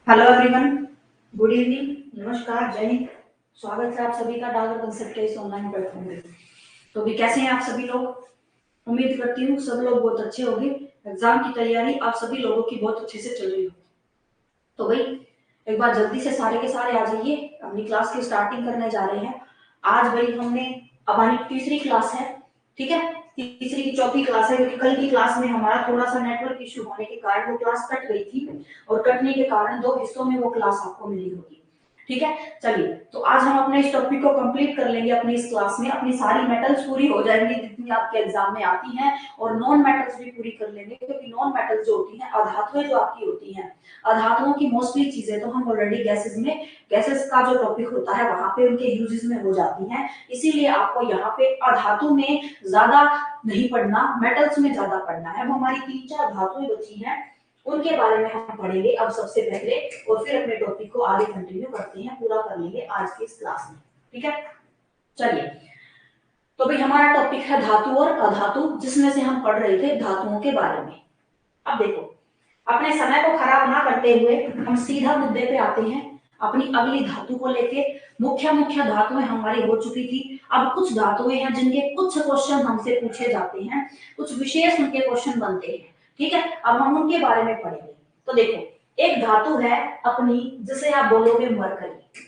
Hello everyone, good evening, नमस्कार, जय हिंद। स्वागत है आप सभी का डागर कंसेप्ट के इस ऑनलाइन प्लेटफॉर्म पे। तो भी कैसे हैं आप सभी लोग? उम्मीद करती हूँ सब लोग बहुत अच्छे होंगे। एग्जाम की तैयारी आप सभी लोगों की बहुत अच्छे से चल रही हो। तो भाई एक बार जल्दी से सारे के सारे आ जाइए, अपनी क्लास की स्टार्टिंग करने जा रहे हैं। आज भाई हमने हमारी तीसरी क्लास है, ठीक है। तीसरी की चौथी क्लास है, क्योंकि कल की क्लास में हमारा थोड़ा सा नेटवर्क इश्यू होने के कारण वो क्लास कट गई थी, और कटने के कारण दो हिस्सों में वो क्लास आपको मिली होगी, ठीक है। चलिए, तो आज हम अपने इस टॉपिक को कंप्लीट कर लेंगे। अपनी इस क्लास में अपनी सारी मेटल्स पूरी हो जाएंगी जितनी आपके एग्जाम में आती हैं, और नॉन मेटल्स भी पूरी कर लेंगे, क्योंकि नॉन मेटल्स जो होती हैं, अधातुएं जो आपकी होती हैं, अधातुओं की मोस्टली चीजें तो हम ऑलरेडी गैसेस का जो टॉपिक होता है वहां पे उनके यूजेस में हो जाती हैं। इसीलिए आपको यहाँ पे अधातु में ज्यादा नहीं पढ़ना, मेटल्स में ज्यादा पढ़ना है। अब हमारी तीन चार धातुएं बची हैं, उनके बारे में हम पढ़ेंगे अब सबसे पहले, और फिर अपने टॉपिक को आगे कंटिन्यू करते हैं, पूरा कर लेंगे आज की इस क्लास में, ठीक है। चलिए, तो भाई हमारा टॉपिक है धातु और अधातु, जिसमें से हम पढ़ रहे थे धातुओं के बारे में। अब देखो, अपने समय को खराब ना करते हुए हम सीधा मुद्दे पे आते हैं, अपनी अगली धातु को लेके। मुख्य मुख्य धातुएं हमारी हो चुकी थी। अब कुछ धातुएं हैं जिनके कुछ क्वेश्चन हमसे पूछे जाते हैं, कुछ विशेष उनके क्वेश्चन बनते हैं, ठीक है। अब हम उनके बारे में पढ़ेंगे। तो देखो, एक धातु है अपनी, जिसे आप बोलोगे मरकरी।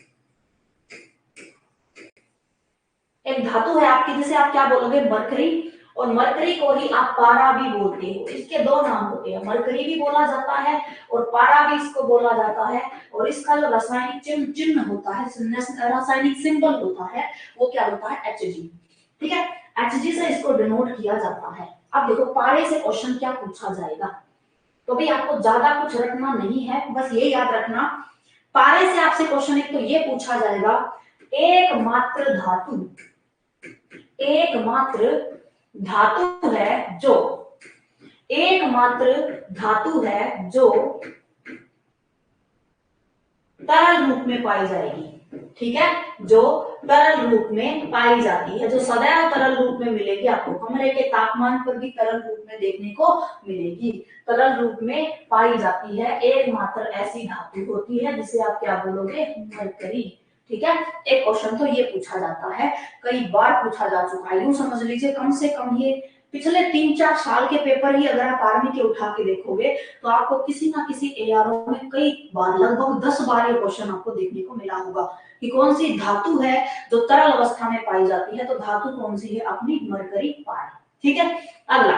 एक धातु है आपकी जिसे आप क्या बोलोगे, मरकरी। और मरकरी को ही आप पारा भी बोलते हो। इसके दो नाम होते हैं, मरकरी भी बोला जाता है और पारा भी इसको बोला जाता है। और इसका जो रासायनिक चिन्ह होता है, रासायनिक सिंबल होता है, वो क्या होता है, Hg, ठीक है। Hg से इसको डिनोट किया जाता है। अब देखो, पारे से क्वेश्चन क्या पूछा जाएगा, तो भी आपको ज्यादा कुछ रखना नहीं है, बस ये याद रखना, पारे से आपसे क्वेश्चन एक तो ये पूछा जाएगा, एकमात्र धातु, एकमात्र धातु है जो, एकमात्र धातु है जो तरल रूप में पाई जाएगी, ठीक है। जो तरल रूप में पाई जाती है, जो सदैव तरल रूप में मिलेगी आपको, कमरे के तापमान पर भी तरल रूप में देखने को मिलेगी, तरल रूप में पाई जाती है, एकमात्र ऐसी धातु होती है जिसे आप क्या बोलोगे, मरकरी, ठीक है। एक क्वेश्चन तो ये पूछा जाता है, कई बार पूछा जा चुका है, यूं समझ लीजिए कम से कम ये पिछले 3-4 साल के पेपर ही अगर आप आर्मी के उठा के देखोगे, तो आपको किसी ना किसी एआरओ में कई बार, लगभग 10 बार ये क्वेश्चन आपको देखने को मिला होगा कि कौन सी धातु है जो तरल अवस्था में पाई जाती है। तो धातु कौन सी है, अपनी मरकरी पारा, ठीक है। अगला,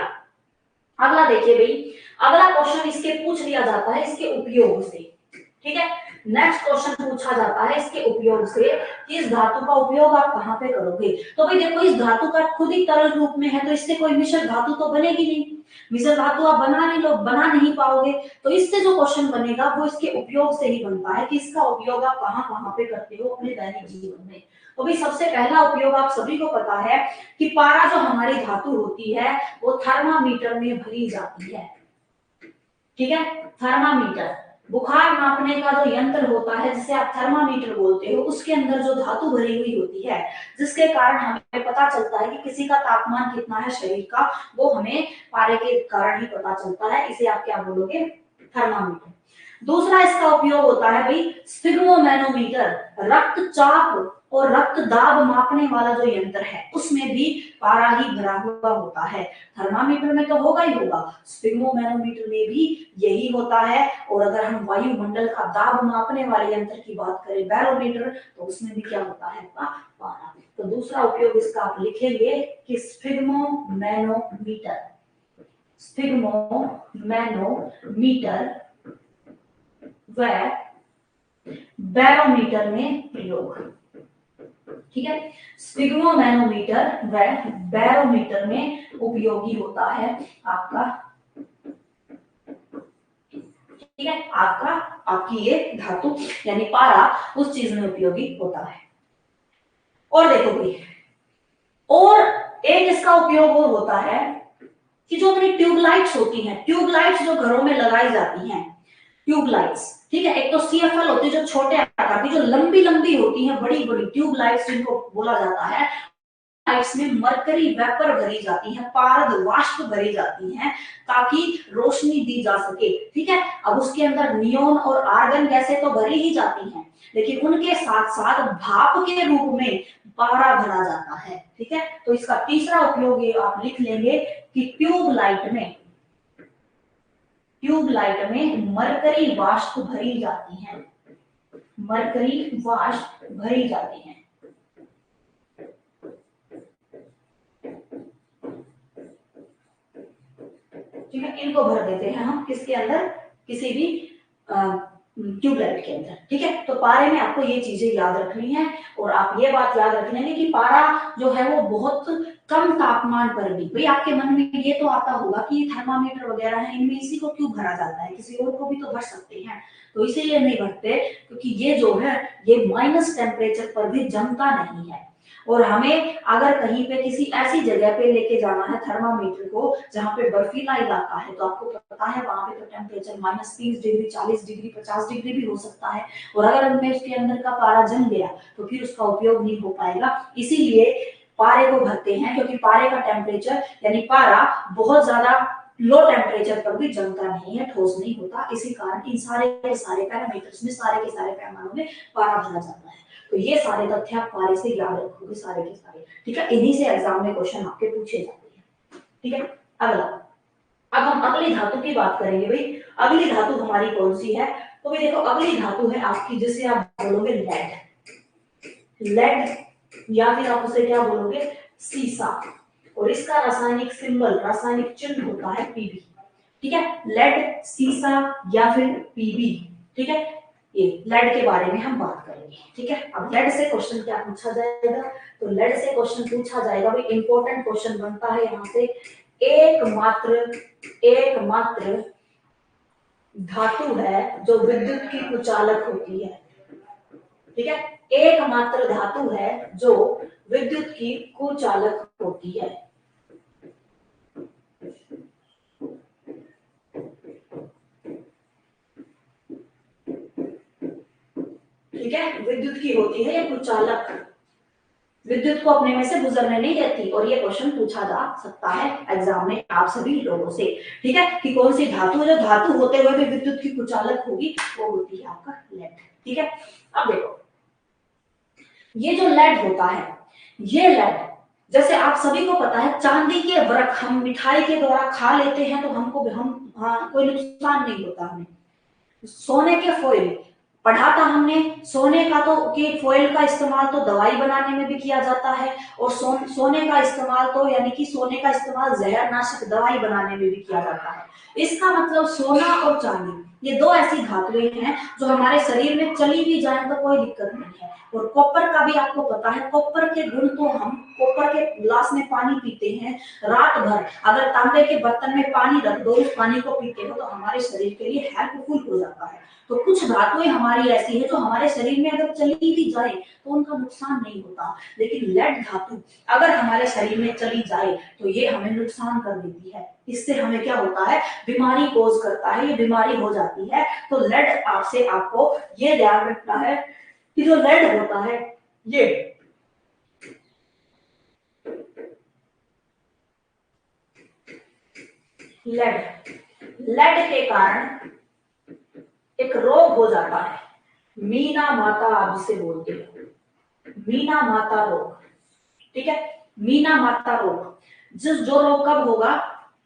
अगला देखिए भाई, अगला क्वेश्चन इसके पूछ लिया जाता है इसके उपयोग से, ठीक है। नेक्स्ट क्वेश्चन पूछा जाता है इसके उपयोग से, कि इस धातु का उपयोग आप कहां पे करोगे। तो भाई देखो, इस धातु का खुद ही तरल रूप में है, तो इससे कोई मिश्र धातु तो बनेगी नहीं, मिश्र धातु आप बना नहीं पाओगे। तो इससे जो क्वेश्चन बनेगा वो इसके उपयोग से ही बनता है, कि इसका उपयोग आप कहां कहां पे करते हो अपने दैनिक जीवन में। तो भाई सबसे पहला उपयोग आप सभी को पता है कि पारा जो हमारी धातु होती है वो थर्मामीटर में भरी जाती है, ठीक है। थर्मामीटर, बुखार नापने का जो यंत्र होता है जिसे आप थर्मामीटर बोलते हो, उसके अंदर जो धातु भरी हुई होती है, जिसके कारण हमें पता चलता है कि किसी का तापमान कितना है शरीर का, वो हमें पारे के कारण ही पता चलता है, इसे आप क्या बोलोगे, थर्मामीटर। दूसरा इसका उपयोग होता है भाई स्फिग्मोमैनोमीटर, रक्तचाप और रक्त दाब मापने वाला जो यंत्र है, उसमें भी पारा ही भरा हुआ होता है। थर्मामीटर में तो होगा ही होगा, स्फिग्मोमैनोमीटर में भी यही होता है। और अगर हम वायुमंडल का दाब मापने वाले यंत्र की बात करें, बैरोमीटर, तो उसमें भी क्या होता है, पारा। तो दूसरा उपयोग इसका आप लिखेंगे कि स्फिग्मोमैनोमीटर, स्फिग्मोमैनोमीटर व बैरोमीटर में प्रयोग, ठीक है। स्फिग्मोमैनोमीटर व बैरोमीटर में उपयोगी होता है आपका, ठीक है, आपका आपकी ये धातु यानी पारा उस चीज में उपयोगी होता है। और देखो भाई, और एक इसका उपयोग और होता है कि जो अपनी ट्यूबलाइट्स होती हैं, ट्यूबलाइट्स जो घरों में लगाई जाती हैं, ट्यूबलाइट्स, ठीक है। एक तो सीएफएल होती है जो छोटे आकार की, जो लंबी लंबी होती है, बड़ी बड़ी ट्यूबलाइट्स जिनको बोला जाता है, लाइट्स में मरकरी वेपर भरी जाती है, पारद वाष्प भरी जाती है, ताकि रोशनी दी जा सके। ठीक है, अब उसके अंदर नियोन और आर्गन गैसें तो भरी ही जाती हैं, लेकिन उनके साथ साथ भाप के रूप में पारा भरा जाता है। ठीक है, तो इसका तीसरा उपयोग ये आप लिख लेंगे कि ट्यूबलाइट में मरकरी वाष्प भरी जाती है, मरकरी वाष्प भरी जाती है। ठीक है, इनको भर देते हैं हम किसके अंदर, किसी भी ट्यूबलाइट के अंदर। ठीक है, तो पारे में आपको ये चीजें याद रखनी है, और आप ये बात याद रख लेंगे कि पारा जो है वो बहुत कम तापमान पर भी, भाई आपके मन में ये तो आता होगा कि थर्मामीटर वगैरह है, इनमें इसी को क्यों भरा जाता है, किसी और को भी तो भर सकते हैं। तो इसीलिए नहीं भरते क्योंकि ये जो है ये माइनस टेम्परेचर पर भी जमता नहीं है, और हमें अगर कहीं पे किसी ऐसी जगह पे लेके जाना है थर्मामीटर को जहां पे बर्फीला इलाका है, तो आपको पता है वहां पे तो टेम्परेचर -30 डिग्री, 40 डिग्री, 50 डिग्री भी हो सकता है, और अगर हमें उसके अंदर का पारा जम गया तो फिर उसका उपयोग नहीं हो पाएगा। इसीलिए पारे को भरते हैं, क्योंकि पारे का टेम्परेचर यानी पारा बहुत ज्यादा लो टेम्परेचर पर भी जमता नहीं है, ठोस नहीं होता। इसी कारण इन सारे के सारे पैरामीटर्स में, सारे के सारे पैमानों में पारा भरा जाता है। तो ये सारे तथ्य आप पारे से याद रखोगे, सारे के सारे। ठीक है, इन्हीं से एग्जाम में क्वेश्चन आपके पूछे जाते हैं। ठीक है, अगला, अब हम अगली धातु की बात करेंगे। भाई अगली धातु हमारी कौन सी है, तो भाई देखो अगली धातु है आपकी, जिसे आप बोलोगे लेड, या फिर आप उसे क्या बोलोगे, सीसा, और इसका रासायनिक सिंबल, रासायनिक चिन्ह होता है पीबी। ठीक है, लेड, सीसा या फिर पीबी। ठीक है, ये लेड के बारे में हम बात करेंगे। ठीक है, अब लेड से क्वेश्चन क्या पूछा जाएगा, तो लेड से क्वेश्चन पूछा जाएगा, भाई इंपॉर्टेंट क्वेश्चन बनता है यहाँ से, एकमात्र धातु है जो विद्युत की कुचालक होती है। ठीक है, एकमात्र धातु है जो विद्युत की कुचालक होती है। ठीक है, विद्युत की होती है ये कुचालक, विद्युत को अपने में से गुजरने नहीं देती, और ये क्वेश्चन पूछा जा सकता है एग्जाम में आप सभी लोगों से। ठीक है, कि कौन सी धातु जो धातु होते हुए भी विद्युत की कुचालक होगी, वो होती है आपका लेड। ठीक है, अब देखो ये जो लेड होता है, ये लेड जैसे आप सभी को पता है, चांदी के वृक हम मिठाई के द्वारा खा लेते हैं तो हमको कोई नुकसान नहीं होता हमें। सोने के फॉइल पढ़ा था हमने, सोने का तो कि फॉइल का इस्तेमाल तो दवाई बनाने में भी किया जाता है, और सोने का इस्तेमाल तो यानी कि सोने का इस्तेमाल जहरनाशक दवाई बनाने में भी किया जाता है। इसका मतलब सोना और चांदी ये दो ऐसी धातुएं हैं जो हमारे शरीर में चली भी जाए तो कोई दिक्कत नहीं है। और कॉपर का भी आपको पता है, कॉपर के गुण तो हम कॉपर के गिलास में पानी पीते हैं रात भर, अगर तांबे के बर्तन में पानी रख दो, उस पानी को पीते हो तो हमारे शरीर के लिए हेल्पफुल हो जाता है। तो कुछ धातुएं हमारी ऐसी है जो हमारे शरीर में अगर चली भी जाए तो उनका नुकसान नहीं होता, लेकिन लेड धातु अगर हमारे शरीर में चली जाए तो ये हमें नुकसान कर देती है। इससे हमें क्या होता है, बीमारी कोज करता है, ये बीमारी हो जाती है। तो लेड आपसे आपको ये ध्यान रखना है कि जो लेड होता है ये लेड के कारण एक रोग हो जाता है, मीना माता आप जिसे बोलते हैं, मीना माता रोग। ठीक है, मीना माता रोग, जो रोग कब होगा,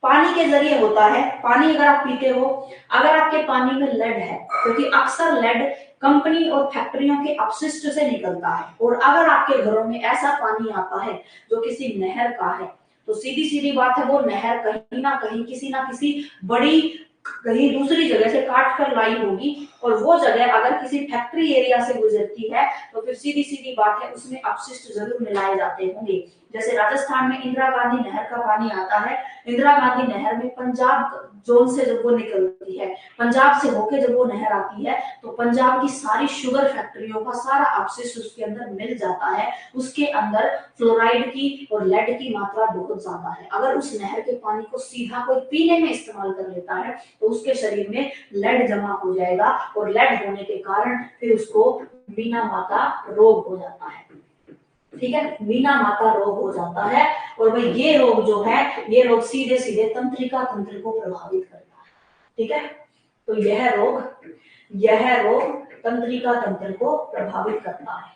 पानी के जरिए होता है। पानी अगर आप पीते हो, अगर आपके पानी में लेड है, क्योंकि अक्सर लेड कंपनी और फैक्ट्रियों के अपशिष्ट से निकलता है, और अगर आपके घरों में ऐसा पानी आता है जो किसी नहर का है, तो सीधी सीधी बात है वो नहर कहीं ना किसी बड़ी कहीं दूसरी जगह से काट कर लाई होगी, और वो जगह अगर किसी फैक्ट्री एरिया से गुजरती है तो फिर सीधी सीधी बात है उसमें अपशिष्ट जरूर मिलाए जाते होंगे। जैसे राजस्थान में इंदिरा गांधी नहर का पानी आता है, इंदिरा गांधी नहर में पंजाब जोन से जब वो निकलती है, पंजाब से होके जब वो नहर आती है, तो पंजाब की सारी शुगर फैक्ट्रियों का सारा अपशिष्ट उसके अंदर मिल जाता है। उसके अंदर फ्लोराइड की और लेड की मात्रा बहुत ज्यादा है। अगर उस नहर के पानी को सीधा कोई पीने में इस्तेमाल कर लेता है तो उसके शरीर में लेड जमा हो जाएगा, और लेड होने के कारण फिर उसको मीना माता रोग हो जाता है। ठीक है, मीना माता रोग हो जाता है। और भाई ये रोग जो है, ये रोग सीधे सीधे तंत्रिका तंत्र को प्रभावित करता है। ठीक है, तो यह रोग तंत्रिका तंत्र को प्रभावित करता है।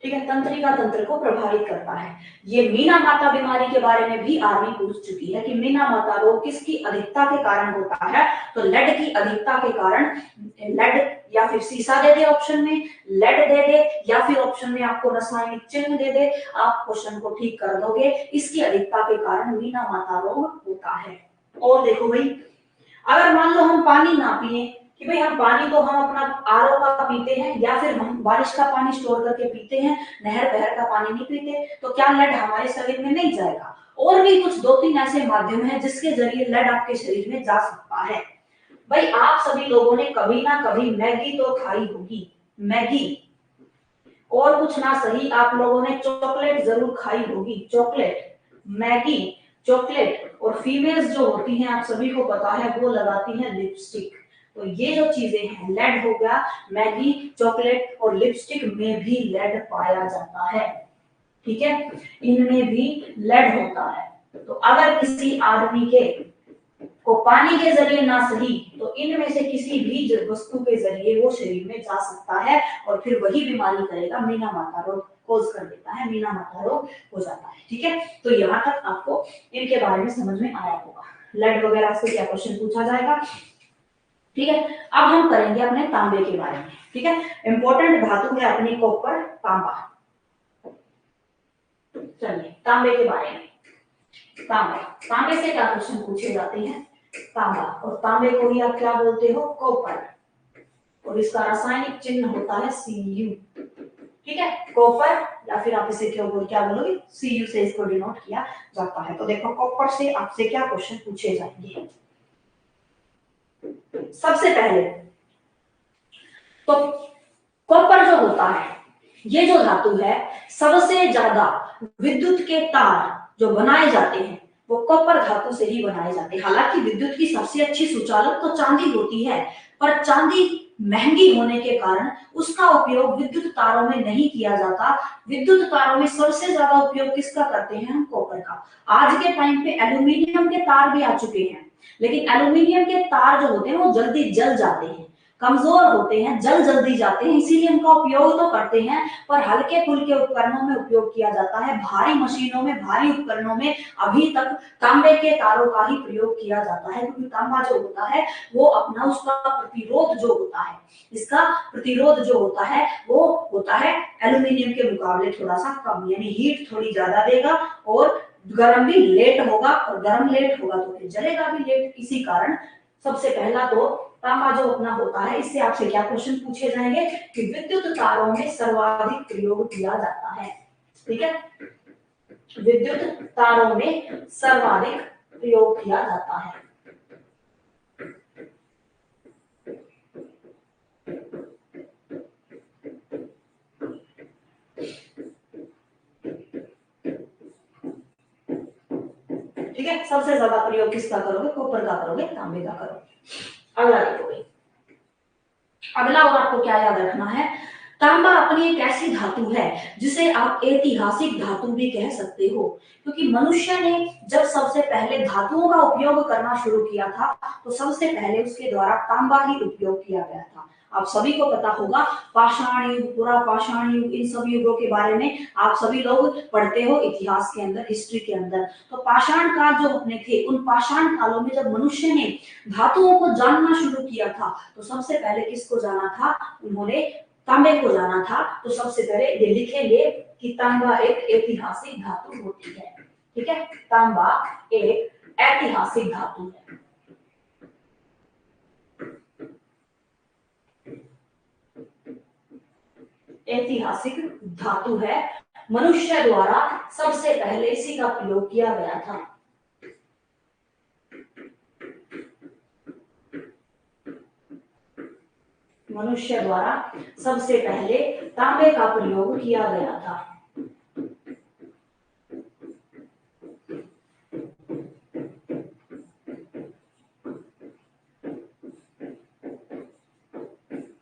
ठीक है, तंत्रिका तंत्र को प्रभावित करता है। ये मीना माता बीमारी के बारे में भी आर्मी पूछ चुकी है कि मीना माता रोग किसकी अधिकता के कारण होता है, तो लेड की अधिकता के कारण। लेड या फिर सीसा दे दे ऑप्शन में, लेड दे दे, या फिर ऑप्शन में आपको रासायनिक चिन्ह दे दे, आप क्वेश्चन को ठीक कर दोगे। इसकी अधिकता के कारण मीना माता रोग होता है। और देखो भाई, अगर मान लो हम पानी ना पिए, कि भाई हम पानी तो हम अपना आरओ का पीते हैं, या फिर हम बारिश का पानी स्टोर करके पीते हैं, नहर बहर का पानी नहीं पीते, तो क्या लेड हमारे शरीर में नहीं जाएगा? और भी कुछ 2-3 ऐसे माध्यम हैं जिसके जरिए लेड आपके शरीर में जा सकता है। भाई आप सभी लोगों ने कभी ना कभी मैगी तो खाई होगी, मैगी। और कुछ ना सही, आप लोगों ने चॉकलेट जरूर खाई होगी, चॉकलेट, मैगी, चॉकलेट। और फीमेल्स जो होती हैं, आप सभी को पता है, वो लगाती हैं लिपस्टिक। तो ये जो चीजें हैं, लेड हो गया, मैगी, चॉकलेट और लिपस्टिक में भी लेड पाया जाता है। ठीक है, इनमें भी लेड होता है। तो अगर किसी आदमी के को पानी के जरिए ना सही, तो इनमें से किसी भी वस्तु के जरिए वो शरीर में जा सकता है, और फिर वही बीमारी करेगा, मीना माता रोग कोज कर देता है, मीना माता रोग हो जाता है। ठीक है, तो यहाँ तक आपको इनके बारे में समझ में आया होगा। लेड वगैरह से क्या क्वेश्चन पूछा जाएगा। ठीक है, अब हम करेंगे अपने तांबे के बारे में। ठीक है, इंपॉर्टेंट धातु है अपनी कॉपर, तांबा। चलिए तांबे के बारे में। तांबा, तांबे से क्या क्वेश्चन पूछे जाते हैं, तांबा। और तांबे को ही आप क्या बोलते हो, कॉपर। और इसका रासायनिक चिन्ह होता है Cu। ठीक है, कॉपर, या फिर आप इसे क्या बोलोगे, Cu से इसको डिनोट किया जाता है। तो देखो कॉपर से आपसे क्या क्वेश्चन पूछे जाएंगे। सबसे पहले तो कॉपर जो होता है, ये जो धातु है, सबसे ज्यादा विद्युत के तार जो बनाए जाते हैं वो कॉपर धातु से ही बनाए जाते हैं। हालांकि विद्युत की सबसे अच्छी सुचालक तो चांदी होती है, पर चांदी महंगी होने के कारण उसका उपयोग विद्युत तारों में नहीं किया जाता। विद्युत तारों में सबसे ज्यादा उपयोग किसका करते हैं हम, कॉपर का। आज के टाइम पे एल्यूमिनियम के तार भी आ चुके हैं, लेकिन एल्यूमिनियम के तार जो होते हैं वो जल्दी जल जाते हैं, कमजोर होते हैं, जल जल्दी जाते हैं, इसीलिए उनका उपयोग तो करते हैं, पर हल्के फुल्के उपकरणों में उपयोग किया जाता है। भारी मशीनों में, भारी उपकरणों में अभी तक तांबे के तारों का ही प्रयोग किया जाता है, क्योंकि तांबा जो होता है वो अपना उसका प्रतिरोध जो होता है, इसका प्रतिरोध जो होता है वो होता है एल्यूमिनियम के मुकाबले थोड़ा सा कम, यानी हीट थोड़ी ज्यादा देगा, और गर्म भी लेट होगा, और गर्म लेट होगा तो फिर जलेगा भी लेट। इसी कारण सबसे पहला तो तांबा जो अपना होता है, इससे आपसे क्या क्वेश्चन पूछे जाएंगे कि विद्युत तारों में सर्वाधिक प्रयोग किया जाता है। ठीक है, विद्युत तारों में सर्वाधिक प्रयोग किया जाता है। ठीक है, सबसे ज्यादा प्रयोग किसका करोगे, कॉपर का करोगे, तांबे का करोगे। अगला देखोगे, अगला और आपको क्या याद रखना है, तांबा अपनी एक ऐसी धातु है जिसे आप ऐतिहासिक धातु भी कह सकते हो, क्योंकि मनुष्य ने जब सबसे पहले धातुओं का उपयोग करना शुरू किया था, तो सबसे पहले उसके द्वारा तांबा ही उपयोग किया गया था। आप सभी को पता होगा, पाषाण युग, पुरा पाषाण युग, इन सब युगों के बारे में आप सभी लोग पढ़ते हो इतिहास के अंदर, हिस्ट्री के अंदर। तो पाषाण काल जो अपने थे, उन पाषाण कालों में जब मनुष्य ने धातुओं को जानना शुरू किया था, तो सबसे पहले किसको जाना था, उन्होंने तांबे को जाना था। तो सबसे पहले ये लिखेंगे कि तांबा एक ऐतिहासिक धातु होती है। ठीक है, तांबा एक ऐतिहासिक धातु है। ऐतिहासिक धातु है, मनुष्य द्वारा सबसे पहले इसी का प्रयोग किया गया था। मनुष्य द्वारा सबसे पहले तांबे का प्रयोग किया गया था।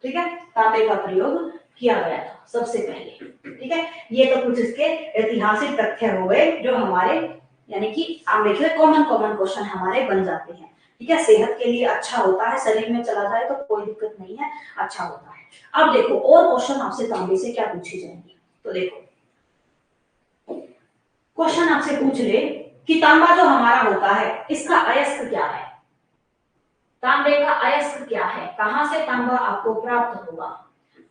ठीक है, तांबे का प्रयोग किया गया था सबसे पहले। ठीक है, ये तो कुछ इसके ऐतिहासिक तथ्य हो गए जो हमारे यानी कि हमेशा कॉमन कॉमन क्वेश्चन हमारे बन जाते हैं। ठीक है, सेहत के लिए अच्छा होता है, शरीर में चला जाए तो कोई दिक्कत नहीं है, अच्छा होता है। अब देखो और क्वेश्चन आपसे तांबे से क्या पूछे जाएंगे, तो देखो क्वेश्चन आपसे पूछ ले कि तांबा जो हमारा होता है इसका अयस्क क्या है, तांबे का अयस्क क्या है, कहां से तांबा आपको प्राप्त होगा।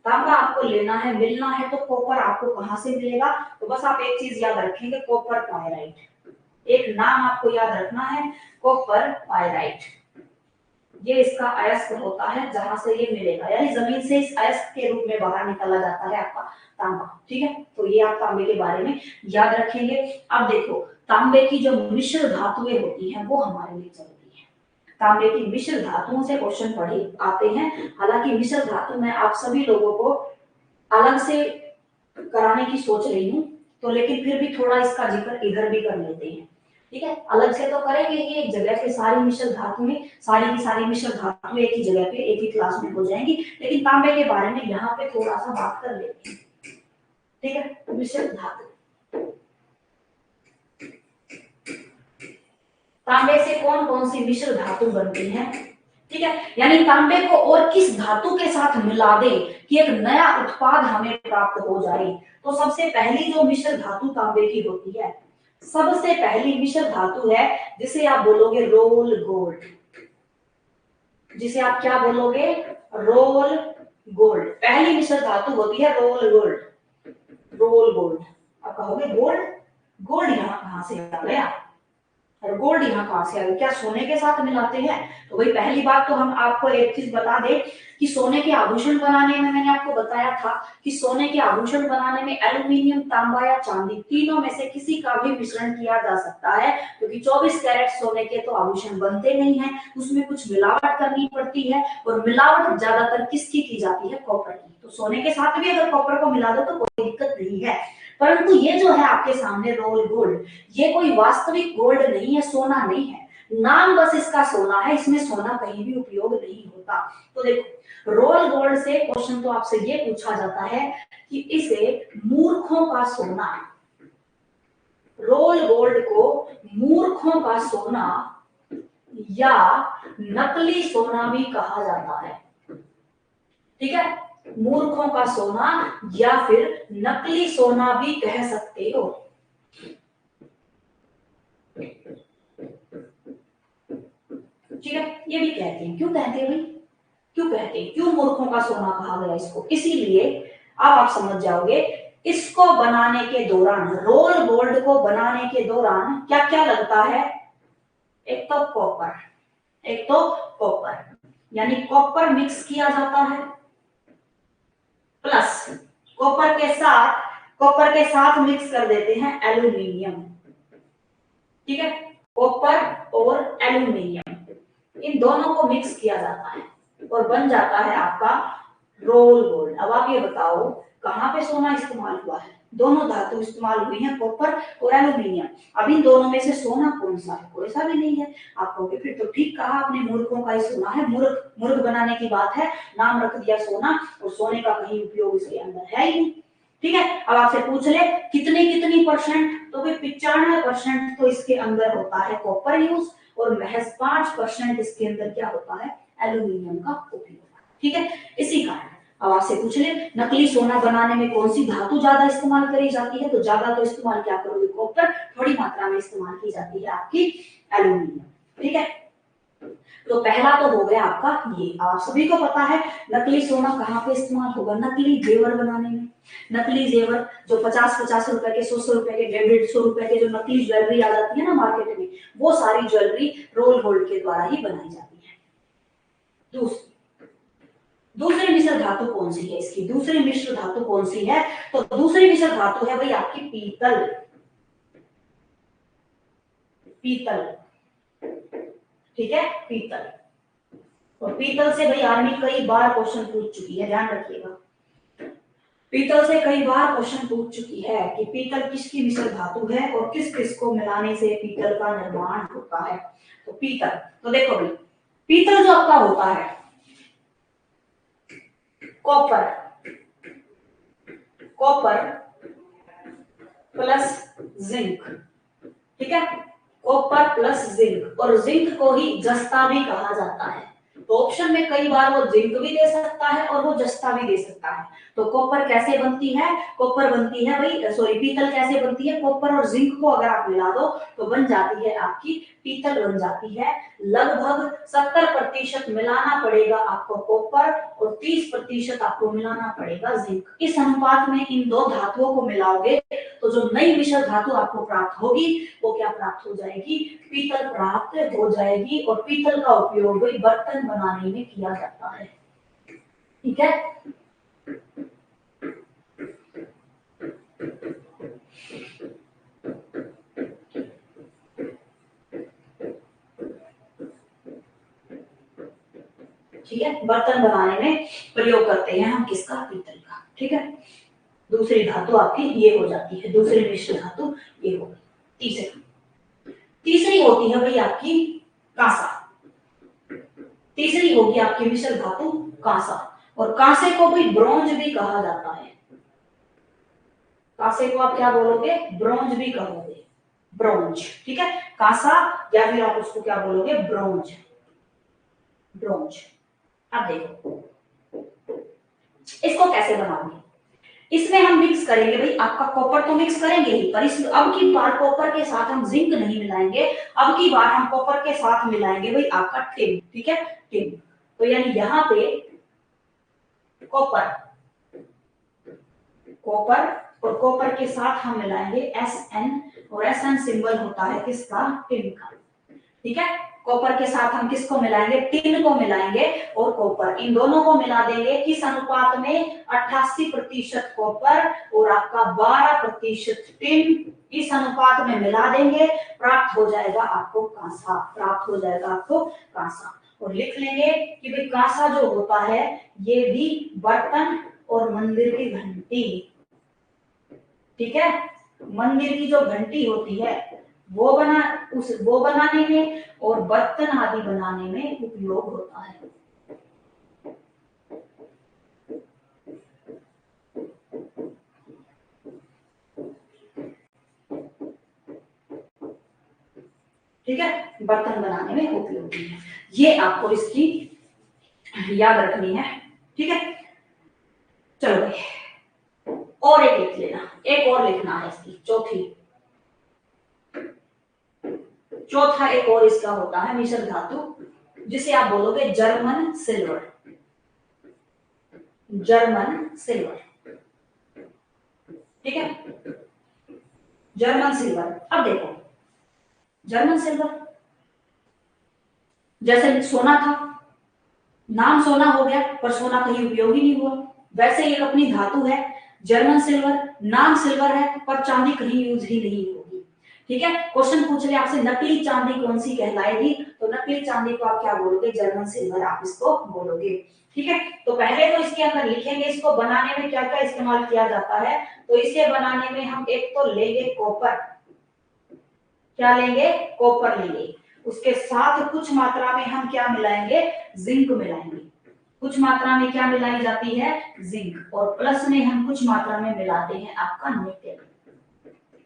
तांबा आपको लेना है, मिलना है तो कॉपर आपको कहां से मिलेगा, तो बस आप एक चीज याद रखेंगे, कॉपर पायराइट, एक नाम आपको याद रखना है, कॉपर पायराइट, ये इसका अयस्क होता है जहां से ये मिलेगा, यानी जमीन से इस अयस्क के रूप में बाहर निकाला जाता है आपका तांबा। ठीक है, तो ये आप तांबे के बारे में याद रखेंगे। अब देखो तांबे की जो मिश्र धातुएं होती हैं वो हमारे लिए जरूरी है, तांबे की मिश्र धातुओं से क्वेश्चन पढ़े आते हैं। हालांकि मिश्र धातु में आप सभी लोगों को अलग से कराने की सोच रही हूँ, तो लेकिन फिर भी थोड़ा इसका जिक्र इधर भी कर लेते हैं। ठीक है, अलग से तो करेंगे ही एक जगह पे, सारी मिश्र धातु में सारी की सारी मिश्र धातु एक ही जगह पे एक ही क्लास में हो जाएंगी, लेकिन तांबे के बारे में यहाँ पे थोड़ा सा बात कर लेते हैं। ठीक है, तो मिश्र धातु, तांबे से कौन कौन सी मिश्र धातु बनती है। ठीक है, यानी तांबे को और किस धातु के साथ मिला दे कि एक नया उत्पाद हमें प्राप्त हो जाए, तो सबसे पहली जो मिश्र धातु तांबे की होती है, सबसे पहली मिश्र धातु है जिसे आप बोलोगे रोल गोल्ड, जिसे आप क्या बोलोगे, रोल गोल्ड, पहली मिश्र धातु होती है रोल गोल्ड, रोल गोल्ड। आप कहोगे गोल्ड, गोल्ड यहाँ कहां से आ गया, और गोल्ड यहाँ कहां से आ गया, क्या सोने के साथ मिलाते हैं। तो भाई पहली बात तो हम आपको एक चीज बता दें कि सोने के आभूषण बनाने में मैंने आपको बताया था कि सोने के आभूषण बनाने में एल्यूमिनियम, तांबा या चांदी तीनों में से किसी का भी मिश्रण किया जा सकता है, क्योंकि 24 कैरेट सोने के तो आभूषण बनते नहीं है, उसमें कुछ मिलावट करनी पड़ती है, और मिलावट ज्यादातर किसकी की जाती है, कॉपर की। तो सोने के साथ भी अगर कॉपर को मिला दो तो कोई दिक्कत नहीं है, परंतु ये जो है आपके सामने रोल गोल्ड, ये कोई वास्तविक गोल्ड नहीं है, सोना नहीं है, नाम बस इसका सोना है, इसमें सोना कहीं भी उपयोग नहीं होता। तो देखो रोल गोल्ड से क्वेश्चन तो आपसे ये पूछा जाता है कि इसे मूर्खों का सोना, रोल गोल्ड को मूर्खों का सोना या नकली सोना भी कहा जाता है। ठीक है, मूर्खों का सोना या फिर नकली सोना भी कह सकते हो। ठीक है, ये भी कहते हैं, क्यों कहते हैं भाई, क्यों कहते हैं, क्यों मूर्खों का सोना कहा गया इसको, इसीलिए अब आप समझ जाओगे इसको बनाने के दौरान, रोल गोल्ड को बनाने के दौरान क्या क्या लगता है, एक तो कॉपर, एक तो कॉपर, यानी कॉपर मिक्स किया जाता है, प्लस कॉपर के साथ मिक्स कर देते हैं एल्यूमिनियम। ठीक है, कॉपर और एल्यूमिनियम इन दोनों को मिक्स किया जाता है और बन जाता है आपका रोल गोल्ड। अब आप ये बताओ कहां पे सोना इस्तेमाल हुआ है, दोनों धातु इस्तेमाल हुई हैं, कॉपर और एल्यूमिनियम। अब इन दोनों में से सोना कौन सा है, कोई सा भी नहीं है। आप कहोगे फिर तो ठीक कहा आपने, मूर्खों का ही सोना है, मूर्ख बनाने की बात है, नाम रख दिया सोना, और सोने का कहीं उपयोग इसके अंदर है ही नहीं। ठीक है, अब आपसे पूछ ले कितनी कितनी परसेंट, तो फिर 95% तो इसके अंदर होता है कॉपर यूज, और महज 5% इसके अंदर क्या होता है, एल्यूमिनियम का उपयोग। ठीक है, इसी कारण अब आपसे पूछ ले नकली सोना बनाने में कौन सी धातु ज्यादा इस्तेमाल करी जाती है, तो ज्यादा तो इस्तेमाल क्या करोगे, कॉपर, थोड़ी मात्रा में इस्तेमाल की जाती है आपकी एल्यूमिनियम। ठीक है, तो पहला तो हो गया आपका ये, आप सभी को पता है नकली सोना कहाँ पे इस्तेमाल होगा, नकली जेवर बनाने में। नकली जेवर जो 50-50 रुपए के, 100-100 रुपए के, 150-150 रुपए के जो नकली ज्वेलरी आ जाती है ना मार्केट में, वो सारी ज्वेलरी रोल गोल्ड के द्वारा ही बनाई जाती है। दूसरी मिश्र धातु कौन सी है इसकी, दूसरी मिश्र धातु कौन सी है, तो दूसरी मिश्र धातु है भाई आपकी पीतल, पीतल। ठीक है, पीतल, और पीतल से भाई आर्मी कई बार क्वेश्चन पूछ चुकी है, ध्यान रखिएगा, पीतल से कई बार क्वेश्चन पूछ चुकी है कि पीतल किसकी मिश्र धातु है और किस किस को मिलाने से पीतल का निर्माण होता है। तो पीतल, तो देखो भाई पीतल जो आपका होता है, कॉपर कॉपर प्लस जिंक, ठीक है, कॉपर प्लस जिंक, और जिंक को ही जस्ता भी कहा जाता है। तो ऑप्शन में कई बार वो जिंक भी दे सकता है और वो जस्ता भी दे सकता है। तो कॉपर कैसे बनती है, कॉपर बनती है भाई, सॉरी, पीतल कैसे बनती है, कॉपर और जिंक को अगर आप मिला दो तो बन जाती है आपकी पीतल, बन जाती है। लगभग 70% मिलाना पड़ेगा आपको कॉपर और 30% आपको मिलाना पड़ेगा जिंक। इस अनुपात में इन दो धातुओं को मिलाओगे तो जो नई मिश्र धातु आपको प्राप्त होगी वो क्या प्राप्त हो जाएगी, पीतल प्राप्त हो जाएगी। और पीतल का उपयोग भी बर्तन बनाने में किया जाता है, ठीक है। ठीक है, बर्तन बनाने में प्रयोग करते हैं हम किसका, पीतल का, ठीक है। दूसरी धातु आपकी ये हो जाती है, दूसरी मिश्र धातु ये होगी। तीसरी होती है भाई आपकी कांसा। तीसरी होगी आपकी मिश्र धातु कांसा, और कांसे को भी ब्रोंज भी कहा जाता है। कांसे को आप क्या बोलोगे, ब्रोंज भी कहोगे, ब्रोंज, ठीक है। कांसा या फिर आप उसको क्या बोलोगे, ब्रोंज, ब्रोंज। अब देखो इसको कैसे बनाओगे, इसमें हम मिक्स करेंगे भाई, आपका कॉपर तो मिक्स करेंगे ही, पर इस अब की बार कॉपर के साथ हम जिंक नहीं मिलाएंगे, अब की बार हम कॉपर के साथ मिलाएंगे भाई आपका टिन, ठीक है, टिन। तो यानी यहां पे कॉपर, कॉपर और कॉपर के साथ हम मिलाएंगे Sn, और Sn सिंबल होता है किसका, टिन का, ठीक है। कॉपर के साथ हम किसको मिलाएंगे, टिन को मिलाएंगे और कॉपर, इन दोनों को मिला देंगे किस अनुपात में, 88% कॉपर और आपका 12% टिन, इस अनुपात में मिला देंगे, प्राप्त हो जाएगा आपको कांसा, प्राप्त हो जाएगा आपको कांसा। और लिख लेंगे कि भाई कांसा जो होता है ये भी बर्तन और मंदिर की घंटी, ठीक है, मंदिर की जो घंटी होती है वो बनाने में और बर्तन आदि बनाने में उपयोग होता है। ठीक है, बर्तन बनाने में उपयोगी है, ये आपको इसकी याद रखनी है, ठीक है। चलो और एक लिख लेना, एक और लिखना है इसकी चौथा एक और इसका होता है मिश्र धातु, जिसे आप बोलोगे जर्मन सिल्वर, जर्मन सिल्वर, ठीक है, जर्मन सिल्वर। अब देखो जर्मन सिल्वर जैसे सोना था, नाम सोना हो गया पर सोना कहीं उपयोग ही नहीं हुआ, वैसे एक अपनी धातु है जर्मन सिल्वर, नाम सिल्वर है पर चांदी कहीं यूज ही नहीं होगी, ठीक है। क्वेश्चन पूछ ले आपसे नकली चांदी कौन सी कहलाएगी, तो नकली चांदी को आप क्या बोलोगे, जर्मन सिल्वर आप इसको बोलोगे, ठीक है। तो पहले तो इसके अंदर लिखेंगे इसको बनाने में क्या क्या इस्तेमाल किया जाता है, तो इसे बनाने में हम एक तो लेंगे कॉपर, क्या लेंगे, कॉपर लेंगे, उसके साथ कुछ मात्रा में हम क्या मिलाएंगे, जिंक मिलाएंगे, कुछ मात्रा में क्या मिलाई जाती है, जिंक, और प्लस में हम कुछ मात्रा में मिलाते हैं आपका निकल,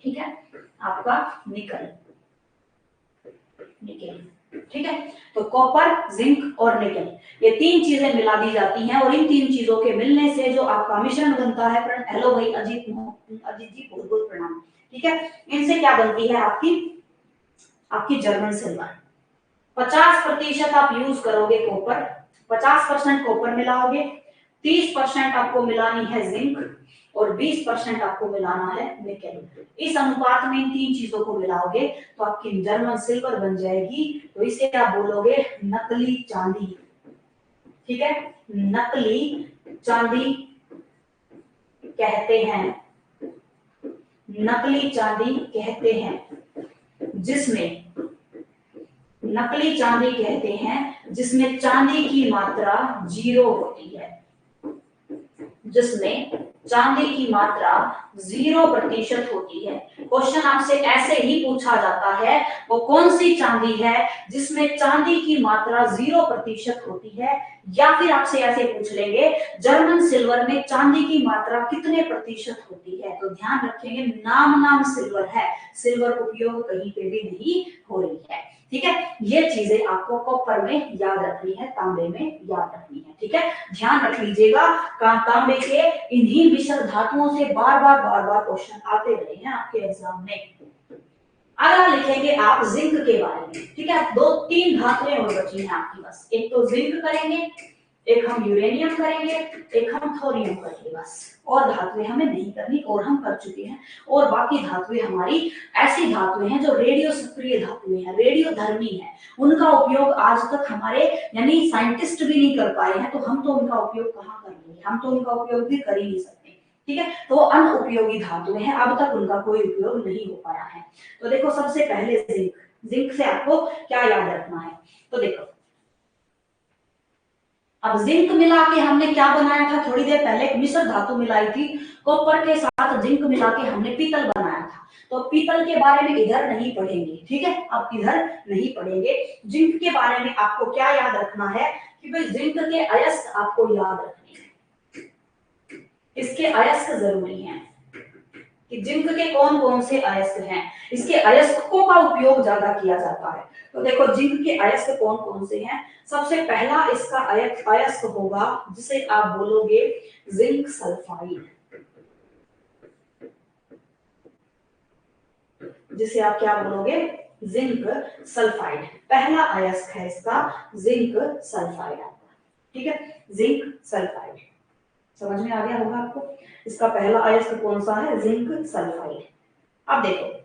ठीक है, आपका निकल, निकल, ठीक है। तो कॉपर, जिंक और निकल, ये तीन चीजें मिला दी जाती हैं, और इन तीन चीजों के मिलने से जो आपका मिश्रण बनता है, हेलो भाई अजीत जी बहुत बहुत प्रणाम, ठीक है। इनसे क्या बनती है आपकी जर्मन सिल्वर। 50% आप यूज करोगे कॉपर, 50% कॉपर मिलाओगे, 30% आपको मिलानी है जिंक और 20% आपको मिलाना है निकेल। इस अनुपात में इन तीन चीजों को मिलाओगे तो आपकी जर्मन सिल्वर बन जाएगी, तो इसे आप बोलोगे नकली चांदी, ठीक है, नकली चांदी कहते हैं, नकली चांदी कहते हैं, जिसमें नकली चांदी कहते हैं जिसमें चांदी की मात्रा 0 होती है, जिसमें चांदी की मात्रा 0% होती है। क्वेश्चन आपसे ऐसे ही पूछा जाता है, वो कौन सी चांदी है जिसमें चांदी की मात्रा 0% होती है, या फिर आपसे ऐसे पूछ लेंगे जर्मन सिल्वर में चांदी की मात्रा कितने प्रतिशत होती है। तो ध्यान रखेंगे नाम सिल्वर है, सिल्वर उपयोग कहीं पे भी नहीं हो रही है। ठीक है, ये चीजें आपको कॉपर में याद रखनी है, तांबे में याद रखनी है। ठीक है, ध्यान रख लीजिएगा, तांबे के इन्हीं मिश्र धातुओं से बार बार क्वेश्चन आते रहे हैं आपके एग्जाम में। अगला लिखेंगे आप जिंक के बारे में। ठीक है, दो तीन धातुएं और बची हैं आपकी बस, एक तो जिंक करेंगे, एक हम यूरेनियम करेंगे, एक हम थोरियम करेंगे बस। और धातुएं हमें नहीं करनी, और हम कर चुके हैं। और बाकी धातुएं हमारी ऐसी धातुएं हैं जो रेडियो सक्रिय धातुएं हैं, रेडियो धर्मी है। उनका उपयोग आज तक हमारे यानी साइंटिस्ट भी नहीं कर पाए हैं, तो हम तो उनका उपयोग कहाँ कर लेंगे, हम तो उनका उपयोग भी कर ही नहीं सकते। ठीक है, तो अनुपयोगी धातुएं हैं, अब तक उनका कोई उपयोग नहीं हो पाया है। तो देखो सबसे पहले जिंक, जिंक से आपको क्या याद रखना है, तो देखो अब जिंक मिला के हमने क्या बनाया था, थोड़ी देर पहले मिश्र धातु मिलाई थी, कॉपर के साथ जिंक मिला के हमने पीतल बनाया था। तो पीतल के बारे में इधर नहीं पढ़ेंगे, ठीक है, अब इधर नहीं पढ़ेंगे। जिंक के बारे में आपको क्या याद रखना है कि भाई जिंक के अयस्क आपको याद रखने हैं, इसके अयस्क जरूरी हैं कि जिंक के कौन कौन से अयस्क हैं, इसके अयस्कों का उपयोग ज्यादा किया जाता है। तो देखो जिंक के अयस्क कौन कौन से हैं, सबसे पहला इसका अयस्क होगा जिसे आप बोलोगे जिंक सल्फाइड, जिसे आप क्या बोलोगे, जिंक सल्फाइड। पहला अयस्क है इसका जिंक सल्फाइड आपका। ठीक है, जिंक सल्फाइड समझ में आ गया होगा आपको। इसका पहला अयस्क कौन सा है, जिंक सल्फाइड। अब देखो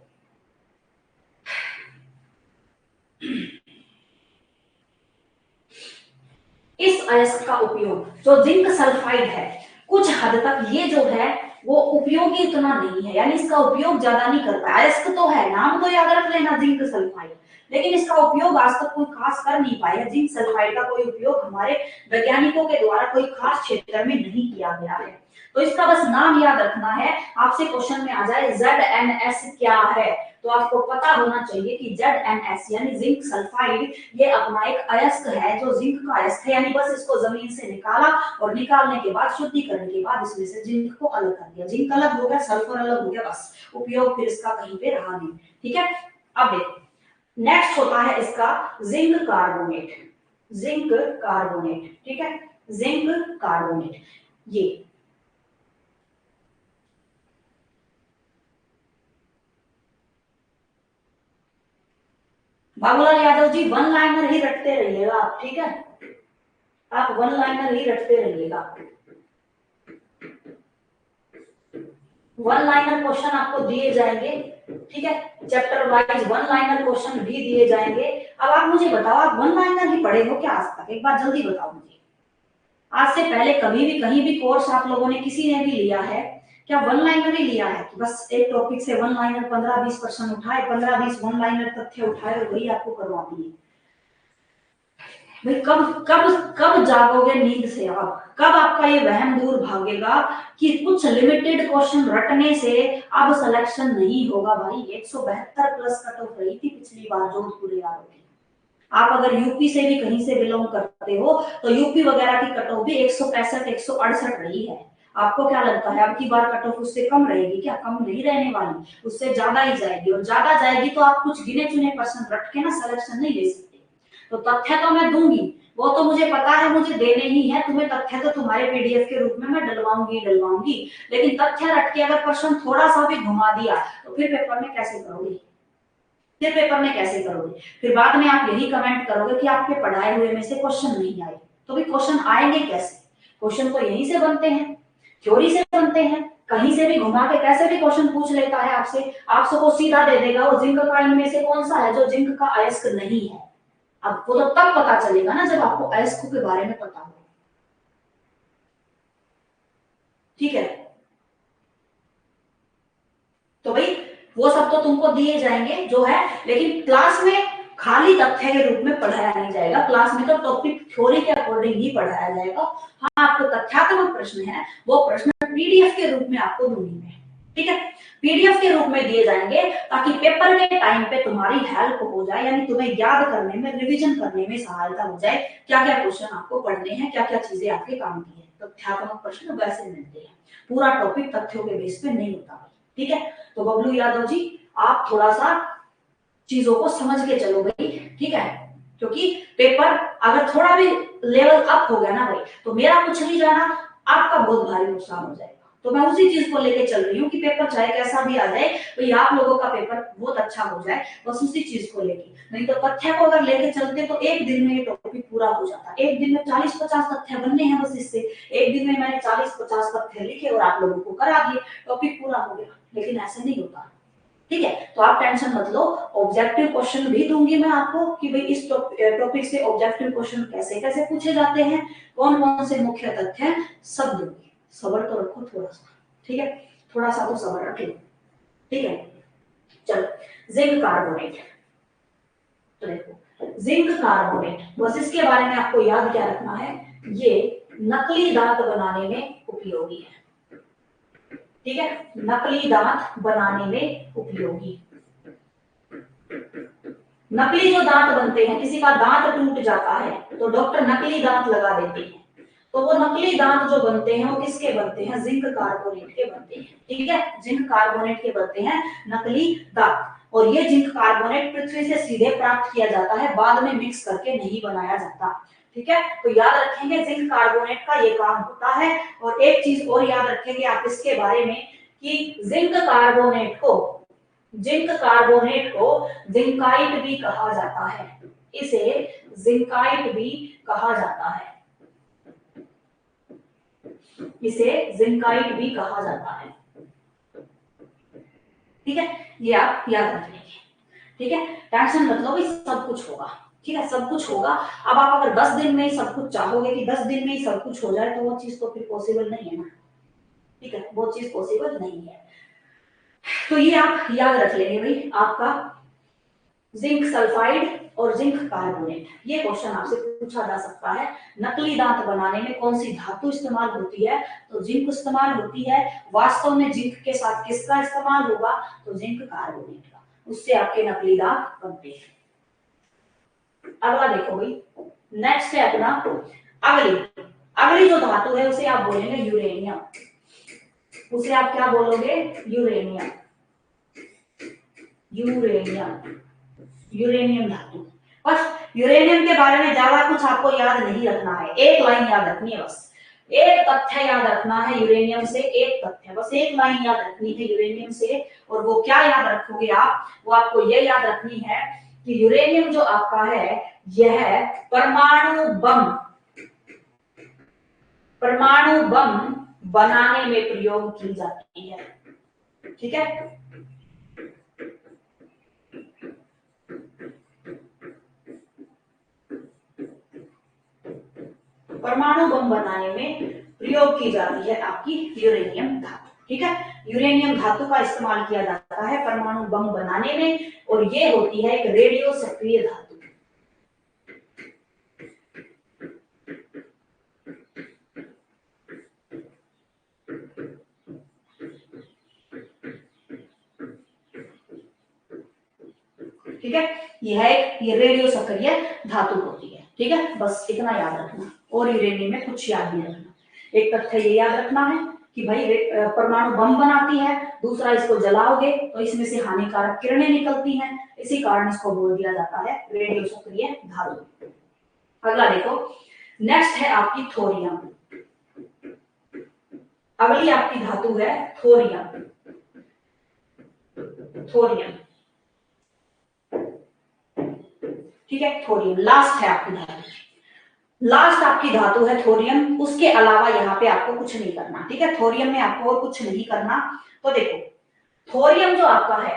इस अयस्क का उपयोग, जो जिंक सल्फाइड है, कुछ हद तक ये जो है वो उपयोगी उतना नहीं है, यानी इसका उपयोग ज्यादा नहीं करता। अयस्क तो है, नाम तो याद रख लेना जिंक सल्फाइड, लेकिन इसका उपयोग आज तक कोई खास कर नहीं पाया। जिंक सल्फाइड का कोई उपयोग हमारे वैज्ञानिकों के द्वारा कोई खास क्षेत्र में नहीं किया गया है। तो इसका बस नाम याद रखना है। आपसे क्वेश्चन में आ जाए ZnS क्या है, तो आपको पता होना चाहिए कि ZnS यानी जिंक सल्फाइड ये अपना एक अयस्क है, जो जिंक का अयस्क है, यानी बस इसको जमीन से निकाला और निकालने के बाद शुद्धिकरण के बाद इसमें से जिंक को अलग कर दिया, जिंक अलग हो गया, सल्फर अलग हो गया, बस उपयोग फिर इसका कहीं पे रहा नहीं। ठीक है, अब देखो नेक्स्ट होता है इसका जिंक कार्बोनेट, जिंक कार्बोनेट। ठीक है, जिंक कार्बोनेट ये बाबूलाल यादव जी वन लाइनर ही रखते रहिएगा आप, ठीक है, आप वन लाइनर ही रखते रहिएगा। वन लाइनर क्वेश्चन आपको दिए जाएंगे, ठीक है, chapter wise one liner question भी दिए जाएंगे। अब आप मुझे बताओ, आप वन लाइनर ही पढ़े हो क्या आज तक, एक बार जल्दी बताओ मुझे। आज से पहले कभी भी कहीं भी कोर्स आप लोगों ने किसी ने भी लिया है क्या, वन लाइनर ही लिया है कि बस एक टॉपिक से वन लाइनर 15-20% उठाए, 15-20 वन लाइनर तथ्य उठाए और वही आपको करवाती है। भाई कब कब कब जागोगे नींद से आप, कब आपका ये वहम दूर भागेगा कि कुछ लिमिटेड क्वेश्चन रटने से अब सिलेक्शन नहीं होगा। भाई 172 प्लस कट ऑफ रही थी पिछली बार जोधपुर यारों की। आप अगर यूपी से भी कहीं से बिलोंग करते हो तो यूपी वगैरह की कट ऑफ भी 165 168 रही है। आपको क्या लगता है अब की बार कट ऑफ उससे कम रहेगी क्या, कम नहीं रहने वाली, उससे ज्यादा ही जाएगी, और ज्यादा जाएगी तो आप कुछ गिने चुने परसेंट रट के ना सिलेक्शन नहीं ले सकते। तो तथ्य तो मैं दूंगी, वो तो मुझे पता है, मुझे देने ही है तुम्हें तथ्य, तो तुम्हारे पीडीएफ के रूप में मैं डलवाऊंगी, लेकिन तथ्य रट के अगर प्रश्न थोड़ा सा भी घुमा दिया तो फिर पेपर में कैसे करोगे, फिर पेपर में कैसे करोगे, फिर बाद में आप यही कमेंट करोगे कि आपके पढ़ाए हुए में से क्वेश्चन नहीं आए। तो भी क्वेश्चन आएंगे कैसे, क्वेश्चन तो यहीं से बनते हैं, थ्योरी से बनते हैं, कहीं से भी घुमा के कैसे भी क्वेश्चन पूछ लेता है आपसे, आपसे वो सीधा दे देगा वो जिंक का इनमें से कौन सा है जो जिंक का अयस्क नहीं है। अब वो तो तब पता चलेगा ना जब आपको अयस्क के बारे में पता हो। ठीक है, तो भाई वो सब तो तुमको दिए जाएंगे जो है, लेकिन क्लास में खाली तथ्य के रूप में पढ़ाया नहीं जाएगा। क्लास में तो टॉपिक थ्योरी के अकॉर्डिंग ही पढ़ाया जाएगा। हाँ, आपको तथ्यात्मक प्रश्न है वो प्रश्न पीडीएफ के रूप में आपको दूंगी मैं, ठीक है, पीडीएफ के रूप में दिए जाएंगे ताकि पेपर के टाइम पे तुम्हारी हेल्प हो जाए, यानी तुम्हें याद करने में, रिवीजन करने में सहायता हो जाए, क्या क्या क्वेश्चन आपको पढ़ने हैं, क्या क्या चीजें आपके काम की है। तो तथ्यात्मक प्रश्न वैसे मिलते हैं, पूरा टॉपिक तथ्यों के बेस पे नहीं होता, ठीक है। तो बबलू यादव जी आप थोड़ा सा चीजों को समझ के चलो भाई, ठीक है, क्योंकि पेपर अगर थोड़ा भी लेवल अप हो गया ना भाई, तो मेरा कुछ नहीं जाना, आपका बहुत भारी नुकसान हो जाएगा। तो मैं उसी चीज को लेके चल रही हूँ कि पेपर चाहे कैसा भी आ जाए, भाई आप लोगों का पेपर बहुत अच्छा हो जाए, बस उसी चीज को लेके। नहीं तो तथ्य को अगर लेके चलते तो एक दिन में ये टॉपिक पूरा हो जाता, एक दिन में 40-50 तथ्य बनने हैं बस इससे, एक दिन में मैंने 40-50 तथ्य लिखे और आप लोगों को करा दिए, टॉपिक पूरा हो गया। लेकिन ऐसे नहीं होता, ठीक है। तो आप टेंशन मत लो, ऑब्जेक्टिव क्वेश्चन भी दूंगी मैं आपको कि भाई इस टॉपिक से ऑब्जेक्टिव क्वेश्चन कैसे कैसे पूछे जाते हैं, कौन कौन से मुख्य तथ्य हैं, सब दूंगी। सब्र तो रखो थोड़ा सा, ठीक है, थोड़ा सा तो सब्र रखो, ठीक है। चलो जिंक कार्बोनेट, तो देखो जिंक कार्बोनेट, बस इसके बारे में आपको याद क्या रखना है, ये नकली दांत बनाने में उपयोगी है, ठीक है, नकली दांत बनाने में उपयोगी। नकली जो दांत बनते हैं, किसी का दांत टूट जाता है तो डॉक्टर नकली दांत लगा देते हैं, तो वो नकली दांत जो बनते हैं वो किसके बनते हैं, जिंक कार्बोनेट के बनते हैं, ठीक है, जिंक कार्बोनेट के बनते हैं नकली दांत। और ये जिंक कार्बोनेट पृथ्वी से सीधे प्राप्त किया जाता है, बाद में मिक्स करके नहीं बनाया जाता, ठीक है। तो याद रखेंगे जिंक कार्बोनेट का ये काम होता है। और एक चीज और याद रखेंगे आप इसके बारे में कि जिंक कार्बोनेट को जिंकाइट भी कहा जाता है, इसे जिंकाइट भी कहा जाता है, इसे जिंकाइट भी कहा जाता है, ठीक है, ये आप याद रख लेंगे, ठीक है। टेंशन मत लो भाई, सब कुछ होगा, ठीक है, सब कुछ होगा। अब आप अगर 10 दिन में ही सब कुछ चाहोगे कि 10 दिन में ही सब कुछ हो जाए, तो वो चीज तो फिर पॉसिबल नहीं है ना, ठीक है, वो चीज पॉसिबल नहीं है। तो ये आप याद रख लेंगे भाई, आपका जिंक सल्फाइड और जिंक कार्बोनेट, ये क्वेश्चन आपसे पूछा जा सकता है। नकली दांत बनाने में कौन सी धातु इस्तेमाल होती है, तो जिंक इस्तेमाल होती है। वास्तव में जिंक के साथ किसका इस्तेमाल होगा, तो जिंक कार्बोनेट का, उससे आपके नकली दांत बनते हैं। अगला देखो भाई, नेक्स्ट है अपना अगली जो धातु है उसे आप बोलेंगे यूरेनियम, उसे आप क्या बोलोगे, यूरेनियम, यूरेनियम धातु। बस यूरेनियम के बारे में ज्यादा कुछ आपको याद नहीं रखना है, एक लाइन याद रखनी है, बस एक तथ्य याद रखना है यूरेनियम से, एक तथ्य, बस एक लाइन याद रखनी है यूरेनियम से। और वो क्या याद रखोगे आप, वो आपको ये याद रखनी है कि यूरेनियम जो आपका है यह परमाणु बम बनाने में प्रयोग की जाती है, ठीक है। परमाणु बम बनाने में प्रयोग की जाती है आपकी यूरेनियम धातु, ठीक है। यूरेनियम धातु का इस्तेमाल किया जाता है परमाणु बम बनाने में, और ये होती है एक रेडियो सक्रिय धातु, ठीक है। ये रेडियो सक्रिय धातु होती है, ठीक है, बस इतना याद रखना। और यूरेनियम में कुछ याद नहीं रखना, एक तथ्य ये याद रखना है कि भाई परमाणु बम बनाती है, दूसरा इसको जलाओगे तो इसमें से हानिकारक किरणें निकलती हैं, इसी कारण इसको बोल दिया जाता है रेडियो सक्रिय धातु। अगला देखो, नेक्स्ट है आपकी थोरियम, अगली आपकी धातु है थोरियम, ठीक है, थोरियम लास्ट है आपकी धातु, लास्ट आपकी धातु है थोरियम। उसके अलावा यहाँ पे आपको कुछ नहीं करना, ठीक है, थोरियम में आपको और कुछ नहीं करना। तो देखो थोरियम जो आपका है,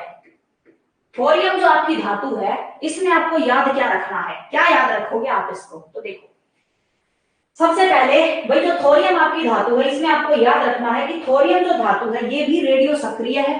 थोरियम जो आपकी धातु है, इसमें आपको याद क्या रखना है, क्या याद रखोगे आप इसको, तो देखो सबसे पहले भाई जो थोरियम आपकी धातु है, इसमें आपको याद रखना है कि थोरियम जो धातु है ये भी रेडियो सक्रिय है।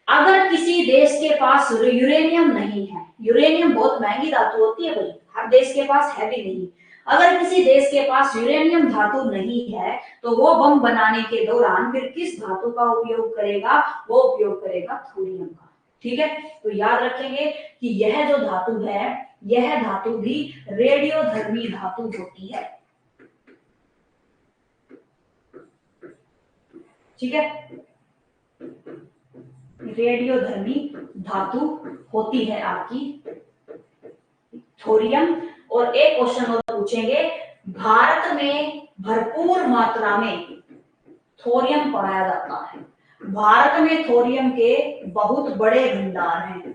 अगर किसी देश के पास यूरेनियम नहीं है, यूरेनियम बहुत महंगी धातु होती है भाई, हर देश के पास है भी नहीं। अगर किसी देश के पास यूरेनियम धातु नहीं है तो वो बम बनाने के दौरान फिर किस धातु का उपयोग करेगा, वो उपयोग करेगा थोरियम का। ठीक है, तो याद रखेंगे कि यह जो धातु है, यह धातु भी रेडियोधर्मी धातु होती है। ठीक है, रेडियोधर्मी धातु होती है आपकी थोरियम। और एक क्वेश्चन और पूछेंगे, भारत में भरपूर मात्रा में थोरियम पाया जाता है। भारत में थोरियम के बहुत बड़े भंडार हैं।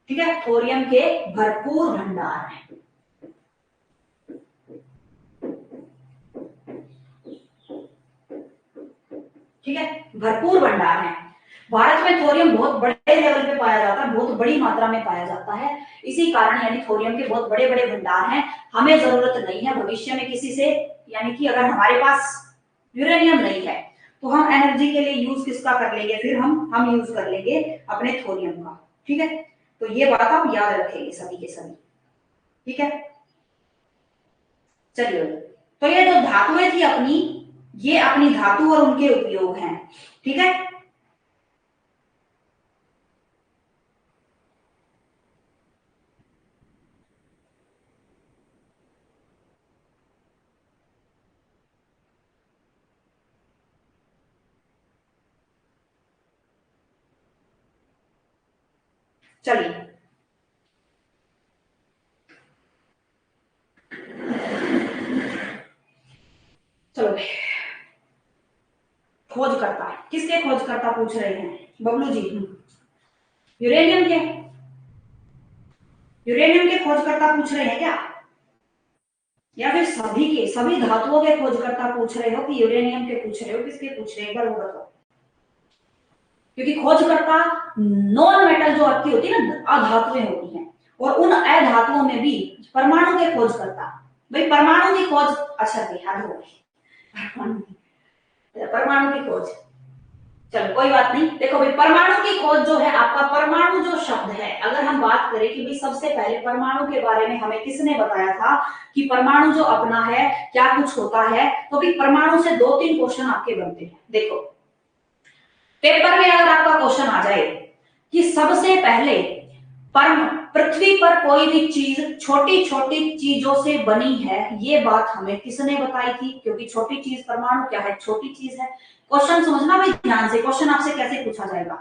ठीक है, थोरियम के भरपूर भंडार हैं। ठीक है, भरपूर भंडार है। भारत में थोरियम बहुत बड़े लेवल पे पाया जाता है, बहुत बड़ी मात्रा में पाया जाता है। इसी कारण यानी थोरियम के बहुत बड़े बड़े भंडार हैं। हमें जरूरत नहीं है भविष्य में किसी से, यानी कि अगर हमारे पास यूरेनियम नहीं है तो हम एनर्जी के लिए यूज किसका कर लेंगे, फिर हम यूज कर लेंगे अपने थोरियम का। ठीक है, तो ये बात आप याद रखेंगे सभी के सभी। ठीक है, चलिए, तो ये जो धातुएं थी अपनी, ये अपनी धातु और उनके उपयोग हैं। ठीक है, चलिए चलो, खोजकर्ता किसके खोजकर्ता पूछ रहे हैं, बबलू जी? यूरेनियम के, यूरेनियम के खोजकर्ता पूछ रहे हैं क्या, या फिर सभी के, सभी धातुओं के खोजकर्ता पूछ रहे हो कि यूरेनियम के पूछ रहे हो, किसके पूछ रहे हो, एक बार वो बताओ। क्योंकि खोजकर्ता नॉन मेटल जो आपकी होती है ना, अधातुएं होती हैं, और उन अधातुओं में भी परमाणु के खोजकर्ता। भाई परमाणु की खोज, अच्छा बिहार हो गई, परमाणु की खोज, चलो कोई बात नहीं। देखो भाई, परमाणु की खोज जो है आपका, परमाणु जो शब्द है, अगर हम बात करें कि भाई सबसे पहले परमाणु के बारे में हमें किसने बताया था कि परमाणु जो अपना है क्या कुछ होता है, तो भाई परमाणु से 2-3 क्वेश्चन आपके बनते हैं। देखो, पेपर में अगर आपका क्वेश्चन आ जाए कि सबसे पहले पृथ्वी पर कोई भी चीज छोटी छोटी चीजों से बनी है, ये बात हमें किसने बताई थी, क्योंकि छोटी चीज परमाणु क्या है, छोटी चीज है। क्वेश्चन समझना भाई ध्यान से, क्वेश्चन आपसे कैसे पूछा जाएगा।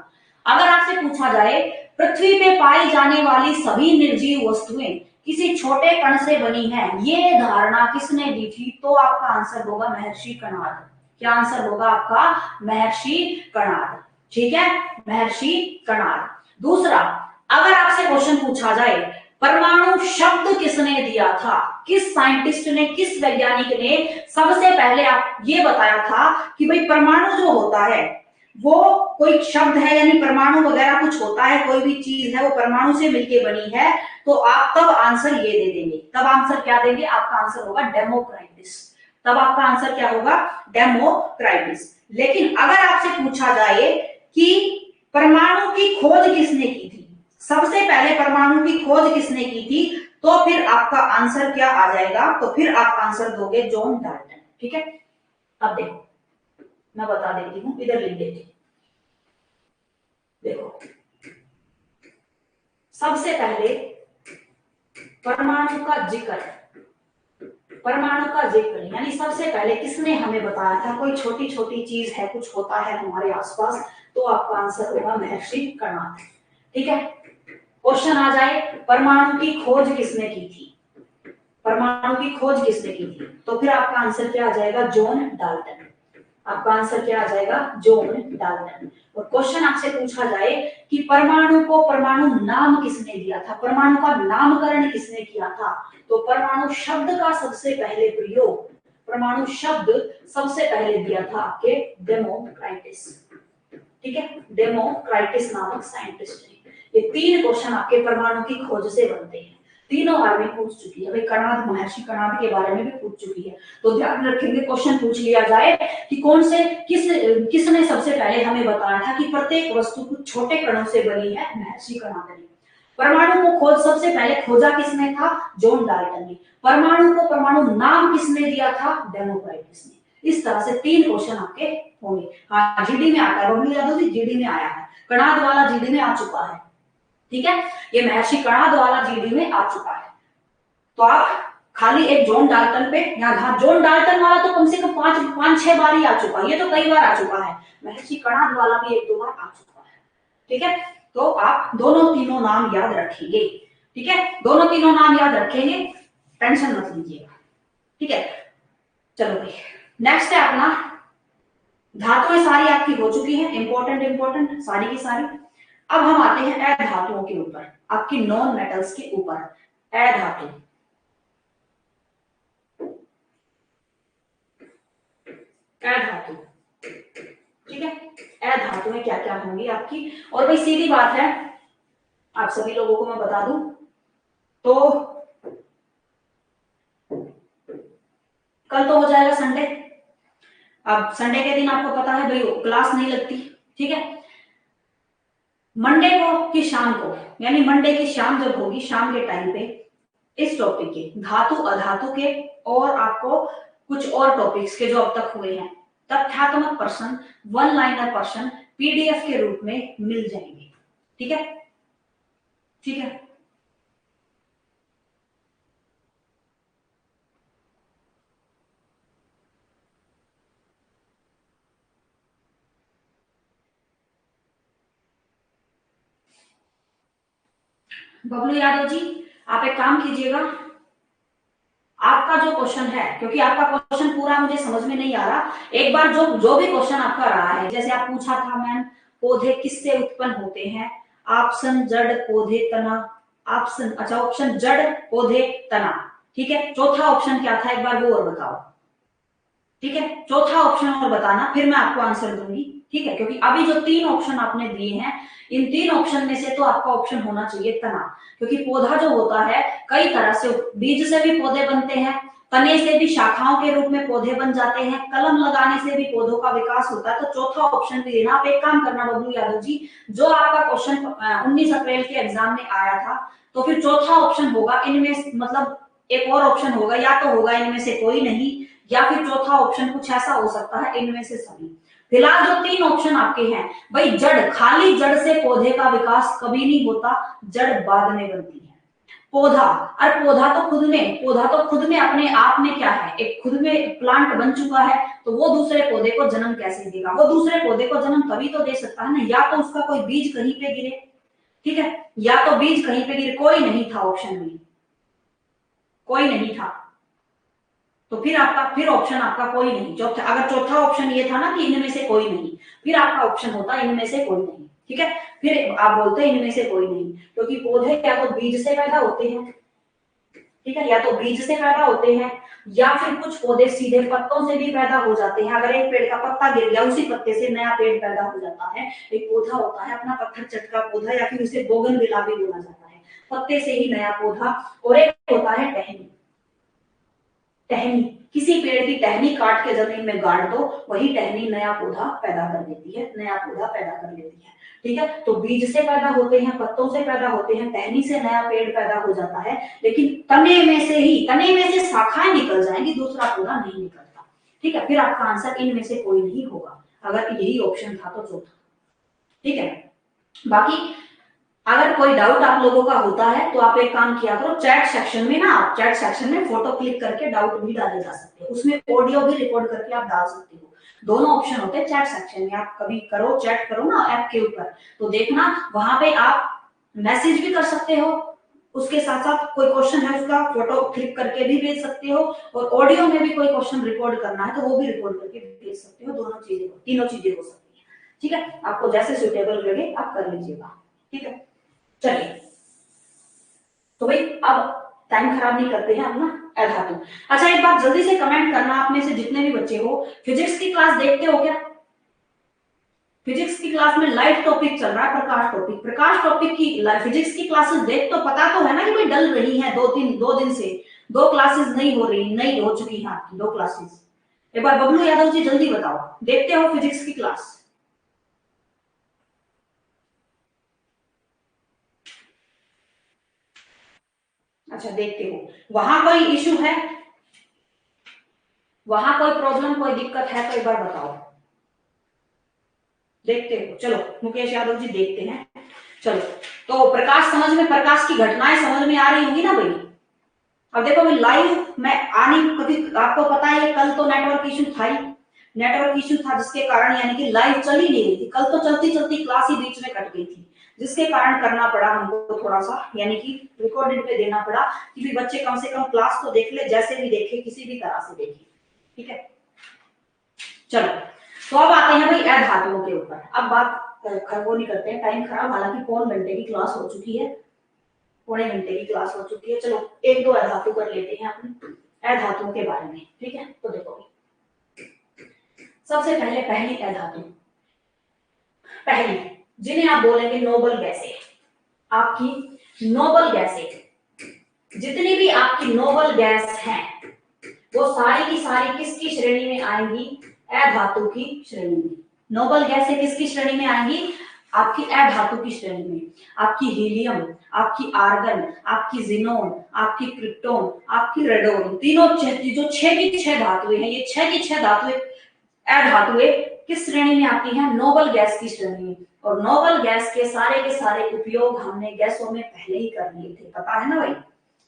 अगर आपसे पूछा जाए पृथ्वी पे पाई जाने वाली सभी निर्जीव वस्तुएं किसी छोटे कण से बनी है, ये धारणा किसने दी थी, तो आपका आंसर होगा महर्षि कणाद। क्या आंसर होगा आपका, महर्षि कणाद। ठीक है, महर्षि कणाद। दूसरा, अगर आपसे क्वेश्चन पूछा जाए परमाणु शब्द किसने दिया था, किस साइंटिस्ट ने, किस वैज्ञानिक ने सबसे पहले आप ये बताया था कि भाई परमाणु जो होता है वो कोई शब्द है, यानी परमाणु वगैरह कुछ होता है, कोई भी चीज है वो परमाणु से मिलके बनी है, तो आप तब आंसर ये दे देंगे। तब आंसर क्या देंगे, आपका आंसर होगा डेमोक्राइटिस। तब आपका आंसर क्या होगा, डेमोक्राइटिस। लेकिन अगर आपसे पूछा जाए कि परमाणु की खोज किसने की थी, सबसे पहले परमाणु की खोज किसने की थी, तो फिर आपका आंसर क्या आ जाएगा, तो फिर आप आंसर दोगे जॉन डाल्टन। ठीक है, अब देखो मैं बता देती हूं, इधर लिख देती हूं। देखो, सबसे पहले परमाणु का जिक्र, परमाणु का जिक्र यानी सबसे पहले किसने हमें बताया था कोई छोटी छोटी चीज है, कुछ होता है हमारे आसपास, तो आपका आंसर होगा महर्षि कणाद। ठीक है, क्वेश्चन आ जाए परमाणु की खोज किसने की थी, परमाणु की खोज किसने की थी, तो फिर आपका आंसर क्या आ जाएगा, जॉन डाल्टन। आपका आंसर क्या आ जाएगा, जॉन डाल्टन। और क्वेश्चन आपसे पूछा जाए कि परमाणु को परमाणु नाम किसने दिया था, परमाणु का नामकरण किसने किया था, तो परमाणु शब्द का सबसे पहले प्रयोग, परमाणु शब्द सबसे पहले दिया था आपके डेमोक्राइटिस। ठीक है, डेमोक्राइटिस नामक साइंटिस्ट ने। ये 3 क्वेश्चन आपके परमाणु की खोज से बनते हैं, तीनों बार में पूछ चुकी है भाई, कणाद, महर्षि कणाद के बारे में भी पूछ चुकी है। तो ध्यान रखेंगे, क्वेश्चन पूछ लिया जाए कि कौन से किसने सबसे पहले हमें बताया था कि प्रत्येक वस्तु कुछ छोटे कणों से बनी है, महर्षि कणाद ने। परमाणु को खोज सबसे पहले खोजा किसने था? जॉन डाल्टन ने। परमाणु को परमाणु नाम किसने दिया था? डेमोक्राइटस ने। इस तरह से 3 क्वेश्चन आपके होंगे। हाँ, जीडी में आता है, बबलू यादव जी, जीडी में आया है, कणाद वाला जीडी में आ चुका है, ठीक है, ये महर्षि कणाद वाला जीडी में आ चुका है। तो आप खाली एक जॉन डाल्टन पे यहाँ, जॉन डाल्टन वाला तो कम से कम 5-6 बार ही आ चुका है, ये तो कई बार आ चुका है। महर्षि कणाद वाला भी 1-2 बार आ चुका है, ठीक है। तो आप दोनों तीनों नाम याद रखेंगे, ठीक है, दोनों तीनों नाम याद रखेंगे, टेंशन मत लीजिएगा, ठीक है। चलो भाई, नेक्स्ट है अपना धातुएं सारी आपकी हो चुकी हैं, इंपॉर्टेंट सारी की सारी। अब हम आते हैं अधातुओं के ऊपर, आपकी नॉन मेटल्स के ऊपर। अधातु, अधातु, ठीक है, अधातुएं क्या क्या होंगी आपकी। और भाई सीधी बात है, आप सभी लोगों को मैं बता दूं तो कल तो हो जाएगा संडे। अब संडे के दिन आपको पता है भाई क्लास नहीं लगती, ठीक है। मंडे को की शाम को, यानी मंडे की शाम जब होगी, शाम के टाइम पे इस टॉपिक के धातु अधातु के और आपको कुछ और टॉपिक्स के जो अब तक हुए हैं, तथ्यात्मक प्रश्न, वन लाइनर प्रश्न पीडीएफ के रूप में मिल जाएंगे, ठीक है, ठीक है। बबलू यादव जी, आप एक काम कीजिएगा, आपका जो क्वेश्चन है, क्योंकि आपका क्वेश्चन पूरा मुझे समझ में नहीं आ रहा, एक बार जो जो भी क्वेश्चन आपका रहा है, जैसे आप पूछा था मैम पौधे किससे उत्पन्न होते हैं, ऑप्शन जड़ पौधे तना, ऑप्शन, अच्छा ऑप्शन जड़ पौधे तना, ठीक है। चौथा ऑप्शन क्या था एक बार वो और बताओ, ठीक है, चौथा ऑप्शन और बताना, फिर मैं आपको आंसर दूंगी, ठीक है। क्योंकि अभी जो 3 ऑप्शन आपने दिए हैं, इन 3 ऑप्शन में से तो आपका ऑप्शन होना चाहिए तना, क्योंकि पौधा जो होता है कई तरह से, बीज से भी पौधे बनते हैं, तने से भी शाखाओं के रूप में पौधे बन जाते हैं, कलम लगाने से भी पौधों का विकास होता है। तो चौथा ऑप्शन भी देना। आप एक काम करना बबलू यादव जी, जो आपका क्वेश्चन 19 अप्रैल के एग्जाम में आया था, तो फिर चौथा ऑप्शन होगा इनमें, मतलब एक और ऑप्शन होगा, या तो होगा इनमें से कोई नहीं, या फिर चौथा ऑप्शन कुछ ऐसा हो सकता है इनमें से सभी। फिलहाल जो 3 ऑप्शन आपके हैं भाई, जड़, खाली जड़ से पौधे का विकास कभी नहीं होता, जड़ बाद में बनती है। पौधा, और पौधा तो खुद में अपने आप में क्या है, एक खुद में प्लांट बन चुका है, तो वो दूसरे पौधे को जन्म कैसे देगा? वो दूसरे पौधे को जन्म तभी तो दे सकता है ना, या तो उसका कोई बीज कहीं पे गिरे, ठीक है, या तो बीज कहीं पे गिरे। कोई नहीं था ऑप्शन में, कोई नहीं था, तो फिर आपका, फिर ऑप्शन आपका कोई नहीं। चौथा, अगर चौथा ऑप्शन ये था ना कि इनमें से कोई नहीं, फिर आपका ऑप्शन होता इनमें से कोई नहीं, ठीक है। फिर आप बोलते हैं इनमें से कोई नहीं, क्योंकि पौधे या तो बीज से पैदा होते हैं, ठीक है, या तो बीज से पैदा होते हैं, या फिर कुछ पौधे सीधे पत्तों से भी पैदा हो जाते हैं। अगर एक पेड़ का पत्ता गिर गया, उसी पत्ते से नया पेड़ पैदा हो जाता है। एक पौधा होता है अपना पत्थर चटका पौधा, या फिर उसे बोगनविला भी बोला जाता है, पत्ते से ही नया पौधा। और एक होता है टहनी, टहनी, किसी पेड़ की टहनी काट के जमीन में गाड़ दो, वही टहनी नया पौधा पैदा कर देती है, नया पौधा पैदा कर लेती है, ठीक है। तो बीज से पैदा होते हैं, पत्तों से पैदा होते हैं, टहनी से नया पेड़ पैदा हो जाता है, लेकिन तने में से ही, तने में से शाखाएं निकल जाएंगी, दूसरा पौधा नहीं निकलता, ठीक है। फिर आपका आंसर इनमें से कोई नहीं होगा, अगर यही ऑप्शन था तो चौथा, ठीक है। बाकी अगर कोई डाउट आप लोगों का होता है तो आप एक काम किया करो, चैट सेक्शन में ना, आप चैट सेक्शन में फोटो क्लिक करके डाउट भी डाले जा सकते हैं, उसमें ऑडियो भी रिकॉर्ड करके आप डाल सकते हो। दोनों ऑप्शन होते हैं चैट सेक्शन में, आप कभी करो, चैट करो ना ऐप के ऊपर, तो देखना वहां पे आप मैसेज भी कर सकते हो, उसके साथ साथ कोई क्वेश्चन है उसका फोटो क्लिक करके भी भेज सकते हो, और ऑडियो में भी कोई क्वेश्चन रिकॉर्ड करना है तो वो भी रिकॉर्ड करके भेज सकते हो। दोनों चीजें, तीनों चीजें हो सकती है, ठीक है। आपको जैसे सुटेबल लगे आप कर लीजिएगा, ठीक है। चलिए, तो भाई अब टाइम खराब नहीं करते हैं अपना अधातु। अच्छा एक बात जल्दी से कमेंट करना, आप में से जितने भी बच्चे हो, फिजिक्स की क्लास देखते हो क्या? फिजिक्स की क्लास में लाइव टॉपिक चल रहा है, प्रकाश टॉपिक की फिजिक्स की क्लासेस देख, तो पता तो है ना कि भाई डल रही है, 2 दिन से 2 क्लासेस नहीं हो रही, नहीं हो चुकी है आपकी 2 क्लासेस। एक बार बबलू यादव जी जल्दी बताओ, देखते हो फिजिक्स की क्लास? अच्छा देखते हो वहां कोई इशू है, वहां कोई प्रॉब्लम कोई दिक्कत है तो एक बार बताओ। देखते हो, चलो मुकेश यादव जी देखते हैं। चलो तो प्रकाश समझ में, प्रकाश की घटनाएं समझ में आ रही होंगी ना भाई। अब देखो मैं लाइव में आने कभी, आपको पता है कल तो नेटवर्क इशू था ही, नेटवर्क इशू था जिसके कारण यानी कि लाइव चल ही नहीं रही थी। कल तो चलती चलती क्लास ही बीच में कट गई थी, जिसके कारण करना पड़ा हमको थोड़ा सा यानी कि रिकॉर्डेड पे देना पड़ा कि भी बच्चे कम से कम क्लास तो देख ले, जैसे भी देखे किसी भी तरह से देखे। ठीक है चलो, तो अब आते हैं भाई अधातुओं के ऊपर। अब बात वो नहीं करते हैं, टाइम खराब, हालांकि पौन घंटे की क्लास हो चुकी है, पौने घंटे की क्लास हो चुकी है। चलो एक दो अधातु कर लेते हैं अपने अधातुओं के बारे में। ठीक है तो देखो सबसे पहले पहली अधातु, पहली जिन्हें आप बोलेंगे नोबल गैसें, आपकी नोबल गैसें, जितनी भी आपकी नोबल गैस हैं वो सारी की सारी किसकी श्रेणी में आएंगी? अधातु की श्रेणी में। नोबल गैसें किसकी श्रेणी में आएंगी? आपकी अधातु की श्रेणी में। आपकी हीलियम, आपकी आर्गन, आपकी जिनोन, आपकी क्रिप्टोन, आपकी रेडोन, तीनों जो छह की छह धातुएं हैं, ये छह की छह धातुएं अधातुएं किस श्रेणी में आती हैं? नोबल गैस की श्रेणी में। और नोबल गैस के सारे उपयोग हमने गैसों में पहले ही कर लिए थे, पता है ना भाई,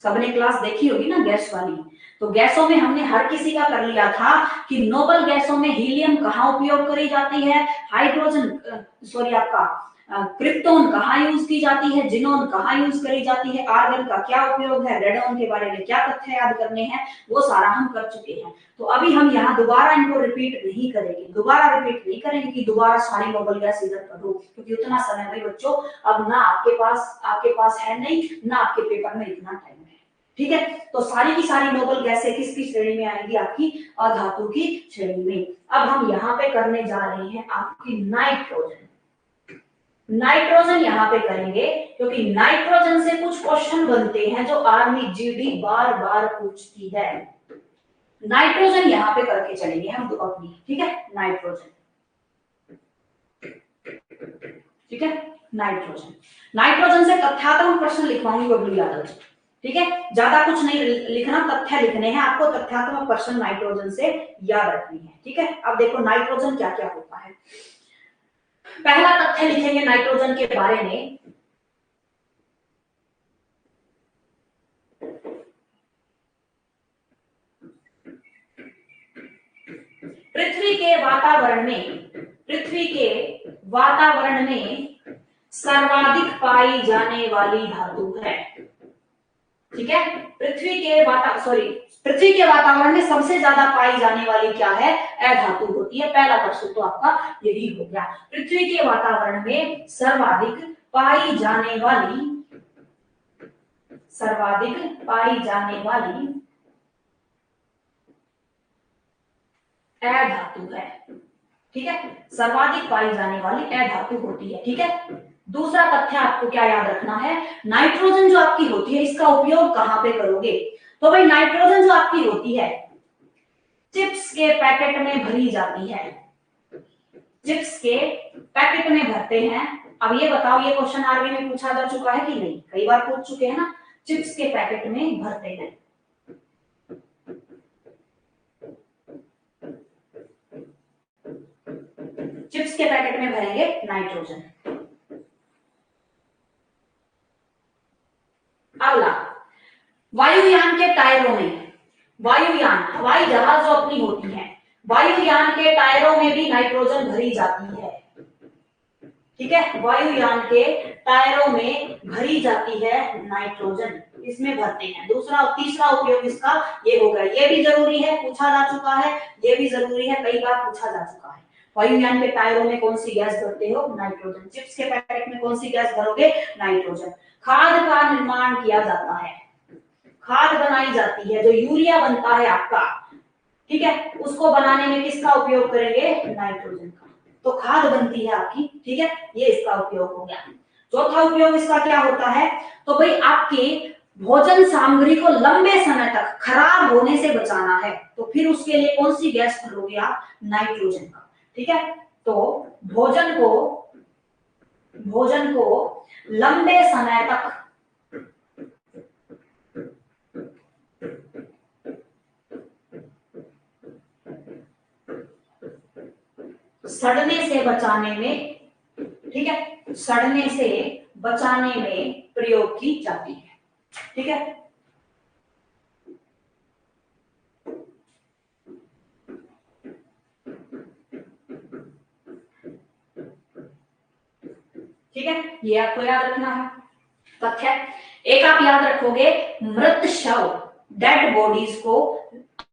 सबने क्लास देखी होगी ना गैस वाली। तो गैसों में हमने हर किसी का कर लिया था कि नोबल गैसों में हीलियम कहाँ उपयोग करी जाती है, हाइड्रोजन सॉरी आपका क्रिप्टोन कहाँ यूज की जाती है, जिनोन कहाँ यूज करी जाती है, आर्गन का क्या उपयोग है, रेडोन के बारे में क्या तथ्य याद करने हैं, वो सारा हम कर चुके हैं। तो अभी हम यहाँ दोबारा इनको रिपीट नहीं करेंगे, दोबारा रिपीट नहीं करेंगे कि दोबारा सारी नोबल गैस इधर पढ़ो, क्योंकि उतना समय भाई बच्चों अब ना आपके पास है नहीं, ना आपके पेपर में इतना टाइम है। ठीक है तो सारी की सारी नोबल गैसें किसकी श्रेणी में आएंगी? आपकी अधातु की श्रेणी में। अब हम यहाँ पे करने जा रहे हैं आपकी नाइट्रोजन। नाइट्रोजन यहाँ पे करेंगे क्योंकि नाइट्रोजन से कुछ क्वेश्चन बनते हैं जो आर्मी जीडी बार बार पूछती है। नाइट्रोजन यहाँ पे करके चलेंगे हम तो अपनी। ठीक है नाइट्रोजन, ठीक है नाइट्रोजन, नाइट्रोजन से तथ्यात्मक प्रश्न लिखवाऊंगी बबलू यादव जी। ठीक है ज्यादा कुछ नहीं लिखना, तथ्य लिखने हैं आपको, तथ्यात्मक प्रश्न नाइट्रोजन से याद रखनी है। ठीक है अब देखो नाइट्रोजन क्या क्या होता है। पहला तथ्य लिखेंगे नाइट्रोजन के बारे में, पृथ्वी के वातावरण में सर्वाधिक पाई जाने वाली धातु है। ठीक है पृथ्वी के वातावरण में सबसे ज्यादा पाई जाने वाली क्या है? अधातु होती है। पहला प्रश्न तो आपका यही हो गया, पृथ्वी के वातावरण में सर्वाधिक पाई जाने वाली अधातु है। ठीक है सर्वाधिक पाई जाने वाली अधातु होती है। ठीक है दूसरा तथ्य आपको क्या याद रखना है, नाइट्रोजन जो आपकी होती है इसका उपयोग कहां पे करोगे? तो भाई नाइट्रोजन जो आपकी होती है चिप्स के पैकेट में भरी जाती है, चिप्स के पैकेट में भरते हैं। अब ये बताओ ये क्वेश्चन आर्मी में पूछा जा चुका है कि नहीं? कई बार पूछ चुके हैं ना, चिप्स के पैकेट में भरते हैं। चिप्स के पैकेट में भरेंगे नाइट्रोजन। अगला वायुयान के टायरों में, वायुयान हवाई जहाज जो अपनी होती है, वायुयान के टायरों में भी नाइट्रोजन भरी जाती है। ठीक है वायुयान के टायरों में भरी जाती है नाइट्रोजन, इसमें भरते हैं। दूसरा तीसरा उपयोग इसका ये होगा, ये भी जरूरी है, पूछा जा चुका है, ये भी जरूरी है, कई बार पूछा जा चुका है। वायुयान के टायरों में कौन सी गैस भरते हो? नाइट्रोजन। चिप्स के पैकेट में कौन सी गैस भरोगे? नाइट्रोजन। खाद का निर्माण किया जाता है, खाद बनाई जाती है, जो यूरिया बनता है आपका, ठीक है उसको बनाने में किसका उपयोग करेंगे? नाइट्रोजन का। तो खाद बनती है आपकी। ठीक है ये इसका उपयोग हो गया। चौथा उपयोग इसका क्या होता है? तो भाई आपके भोजन सामग्री को लंबे समय तक खराब होने से बचाना है, तो फिर उसके लिए कौन सी गैस भरोगे आप? नाइट्रोजन का। ठीक है तो भोजन को लंबे समय तक सड़ने से बचाने में, ठीक है, सड़ने से बचाने में प्रयोग की जाती है। ठीक है, ठीक है, ये आपको याद रखना है तथ्य। एक आप याद रखोगे, मृत शव, डेड बॉडीज को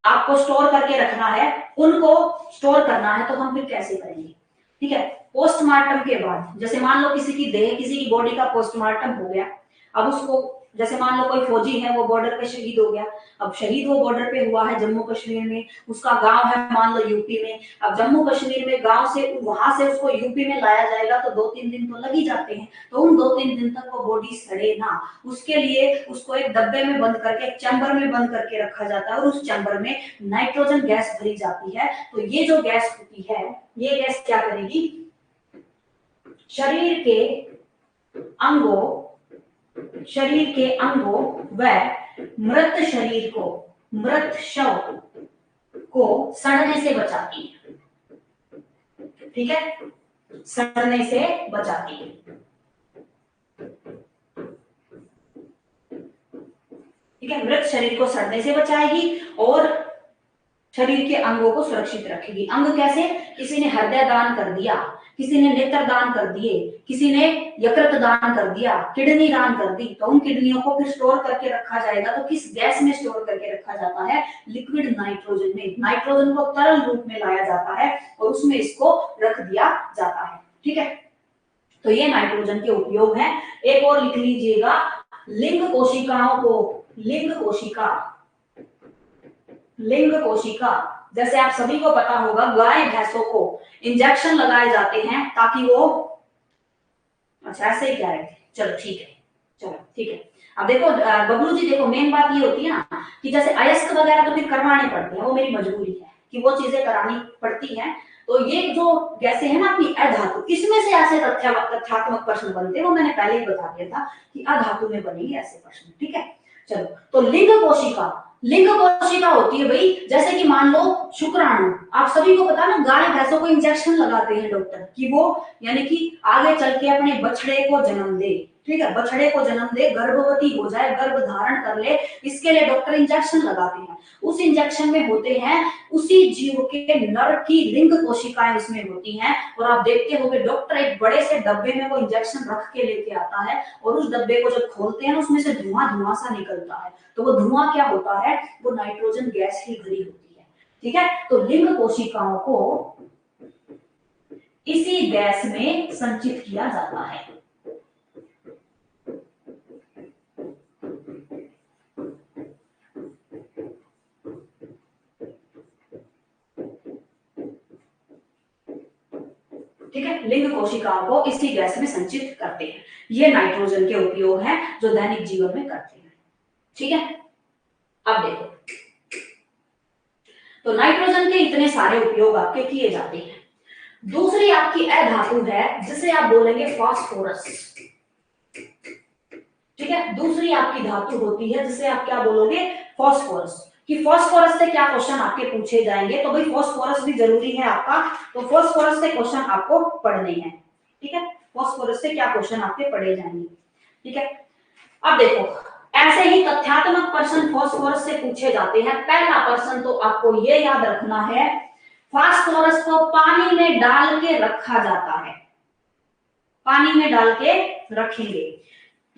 आपको स्टोर करके रखना है, उनको स्टोर करना है, तो हम फिर कैसे करेंगे? ठीक है, पोस्टमार्टम के बाद, जैसे मान लो किसी की देह, किसी की बॉडी का पोस्टमार्टम हो गया, अब उसको, जैसे मान लो कोई फौजी है, वो बॉर्डर पे शहीद हो गया, अब शहीद वो बॉर्डर पे हुआ है जम्मू कश्मीर में, उसका गांव है मान लो यूपी में, अब जम्मू कश्मीर में गांव से, वहां से उसको यूपी में लाया जाएगा तो 2-3 दिन तो लग ही जाते हैं, तो उन 2-3 दिन तक वो बॉडी सड़े ना, उसके लिए उसको एक डब्बे में बंद करके, एक चैम्बर में बंद करके रखा जाता है, और उस चैम्बर में नाइट्रोजन गैस भरी जाती है। तो ये जो गैस होती है, ये गैस क्या करेगी, शरीर के अंगों, शरीर के अंगों व मृत शरीर को, मृत शव को सड़ने से बचाती है। ठीक है, सड़ने से बचाती है। ठीक है, मृत शरीर को सड़ने से बचाएगी और शरीर के अंगों को सुरक्षित रखेगी। अंग कैसे? किसी ने हृदय दान कर दिया, किसी ने नेत्र दान कर दिए, किसी ने यकृत दान कर दिया, किडनी दान कर दी, तो उन किडनियों को फिर स्टोर करके रखा जाएगा। तो किस गैस में स्टोर करके रखा जाता है? लिक्विड नाइट्रोजन में। नाइट्रोजन को तरल रूप में लाया जाता है और उसमें इसको रख दिया जाता है। ठीक है, तो ये नाइट्रोजन के उपयोग हैं। एक और लिख लीजिएगा, लिंग कोशिकाओं को, लिंग कोशिका, लिंग कोशिका, जैसे आप सभी को पता होगा, गाय भैंसों को इंजेक्शन लगाए जाते हैं ताकि वो, अच्छा ऐसे ही कह रहे थे, चलो ठीक है, चलो ठीक है। अब देखो बबलू जी, देखो मेन बात ये होती है ना कि जैसे अयस्क वगैरह तो फिर करवाने पड़ते हैं, वो मेरी मजबूरी है कि वो चीजें करानी पड़ती हैं। तो ये जो गैसें हैं ना अपनी अधातु, इसमें से ऐसे तथ्यात्मक प्रश्न बनते हैं, वो मैंने पहले ही बता दिया था कि अधातु में बनेंगे ऐसे प्रश्न। ठीक है, चलो, तो लिंग कोशिका, लिंग कोशिका होती है भाई, जैसे कि मान लो शुक्राणु, आप सभी को पता ना, गाय भैंसों को इंजेक्शन लगाते हैं डॉक्टर कि वो, यानी कि आगे चल के अपने बछड़े को जन्म दे। ठीक है, बछड़े को जन्म दे, गर्भवती हो जाए, गर्भ धारण कर ले, इसके लिए डॉक्टर इंजेक्शन लगाते हैं। उस इंजेक्शन में होते हैं उसी जीव के नर की लिंग कोशिकाएं उसमें होती हैं, और आप देखते होंगे डॉक्टर एक बड़े से डब्बे में वो इंजेक्शन रख के लेके आता है, और उस डब्बे को जब खोलते हैं उसमें से धुआं धुआं सा निकलता है, तो वो धुआं क्या होता है? वो नाइट्रोजन गैस ही भरी होती है। ठीक है, तो लिंग कोशिकाओं को इसी गैस में संचित किया जाता है। ठीक है, लिंग कोशिकाओं को इसी गैस में संचित करते हैं। ये नाइट्रोजन के उपयोग हैं जो दैनिक जीवन में करते हैं। ठीक है, अब देखो, तो नाइट्रोजन के इतने सारे उपयोग आपके किए जाते हैं। दूसरी आपकी अधातु है जिसे आप बोलेंगे फास्फोरस। ठीक है, दूसरी आपकी धातु होती है जिसे आप क्या बोलोगे? फास्फोरस। कि फास्फोरस से क्या क्वेश्चन आपके पूछे जाएंगे, तो भाई फास्फोरस भी जरूरी है आपका, तो फास्फोरस से क्वेश्चन आपको पढ़ने हैं। ठीक है, फास्फोरस से क्या क्वेश्चन आपके पढ़े जाएंगे। ठीक है, अब देखो, ऐसे ही तथ्यात्मक प्रश्न फास्फोरस से पूछे जाते हैं। पहला प्रश्न तो आपको ये याद रखना है, फास्फोरस को पानी में डाल के रखा जाता है, पानी में डाल के रखेंगे।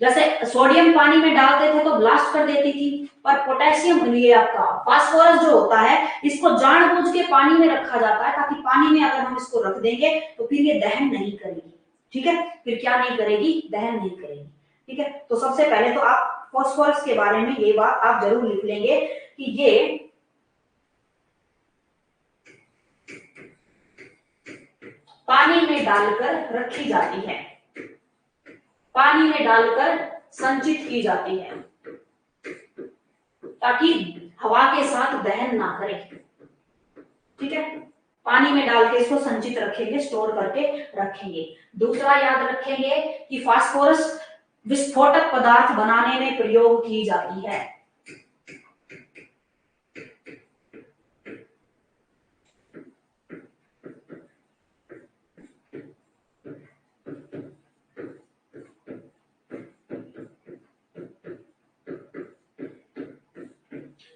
जैसे सोडियम पानी में डालते थे तो ब्लास्ट कर देती थी, पर पोटेशियम, ये आपका फास्फोरस जो होता है, इसको जानबूझ के पानी में रखा जाता है ताकि पानी में अगर हम इसको रख देंगे तो फिर ये दहन नहीं करेगी। ठीक है, फिर क्या नहीं करेगी? दहन नहीं करेगी। ठीक है, तो सबसे पहले तो आप फास्फोरस के बारे में ये बात आप जरूर लिख लेंगे कि ये पानी में डालकर रखी जाती है, पानी में डालकर संचित की जाती है ताकि हवा के साथ दहन ना करे। ठीक है, पानी में डाल के इसको संचित रखेंगे, स्टोर करके रखेंगे। दूसरा याद रखेंगे कि फास्फोरस विस्फोटक पदार्थ बनाने में प्रयोग की जाती है।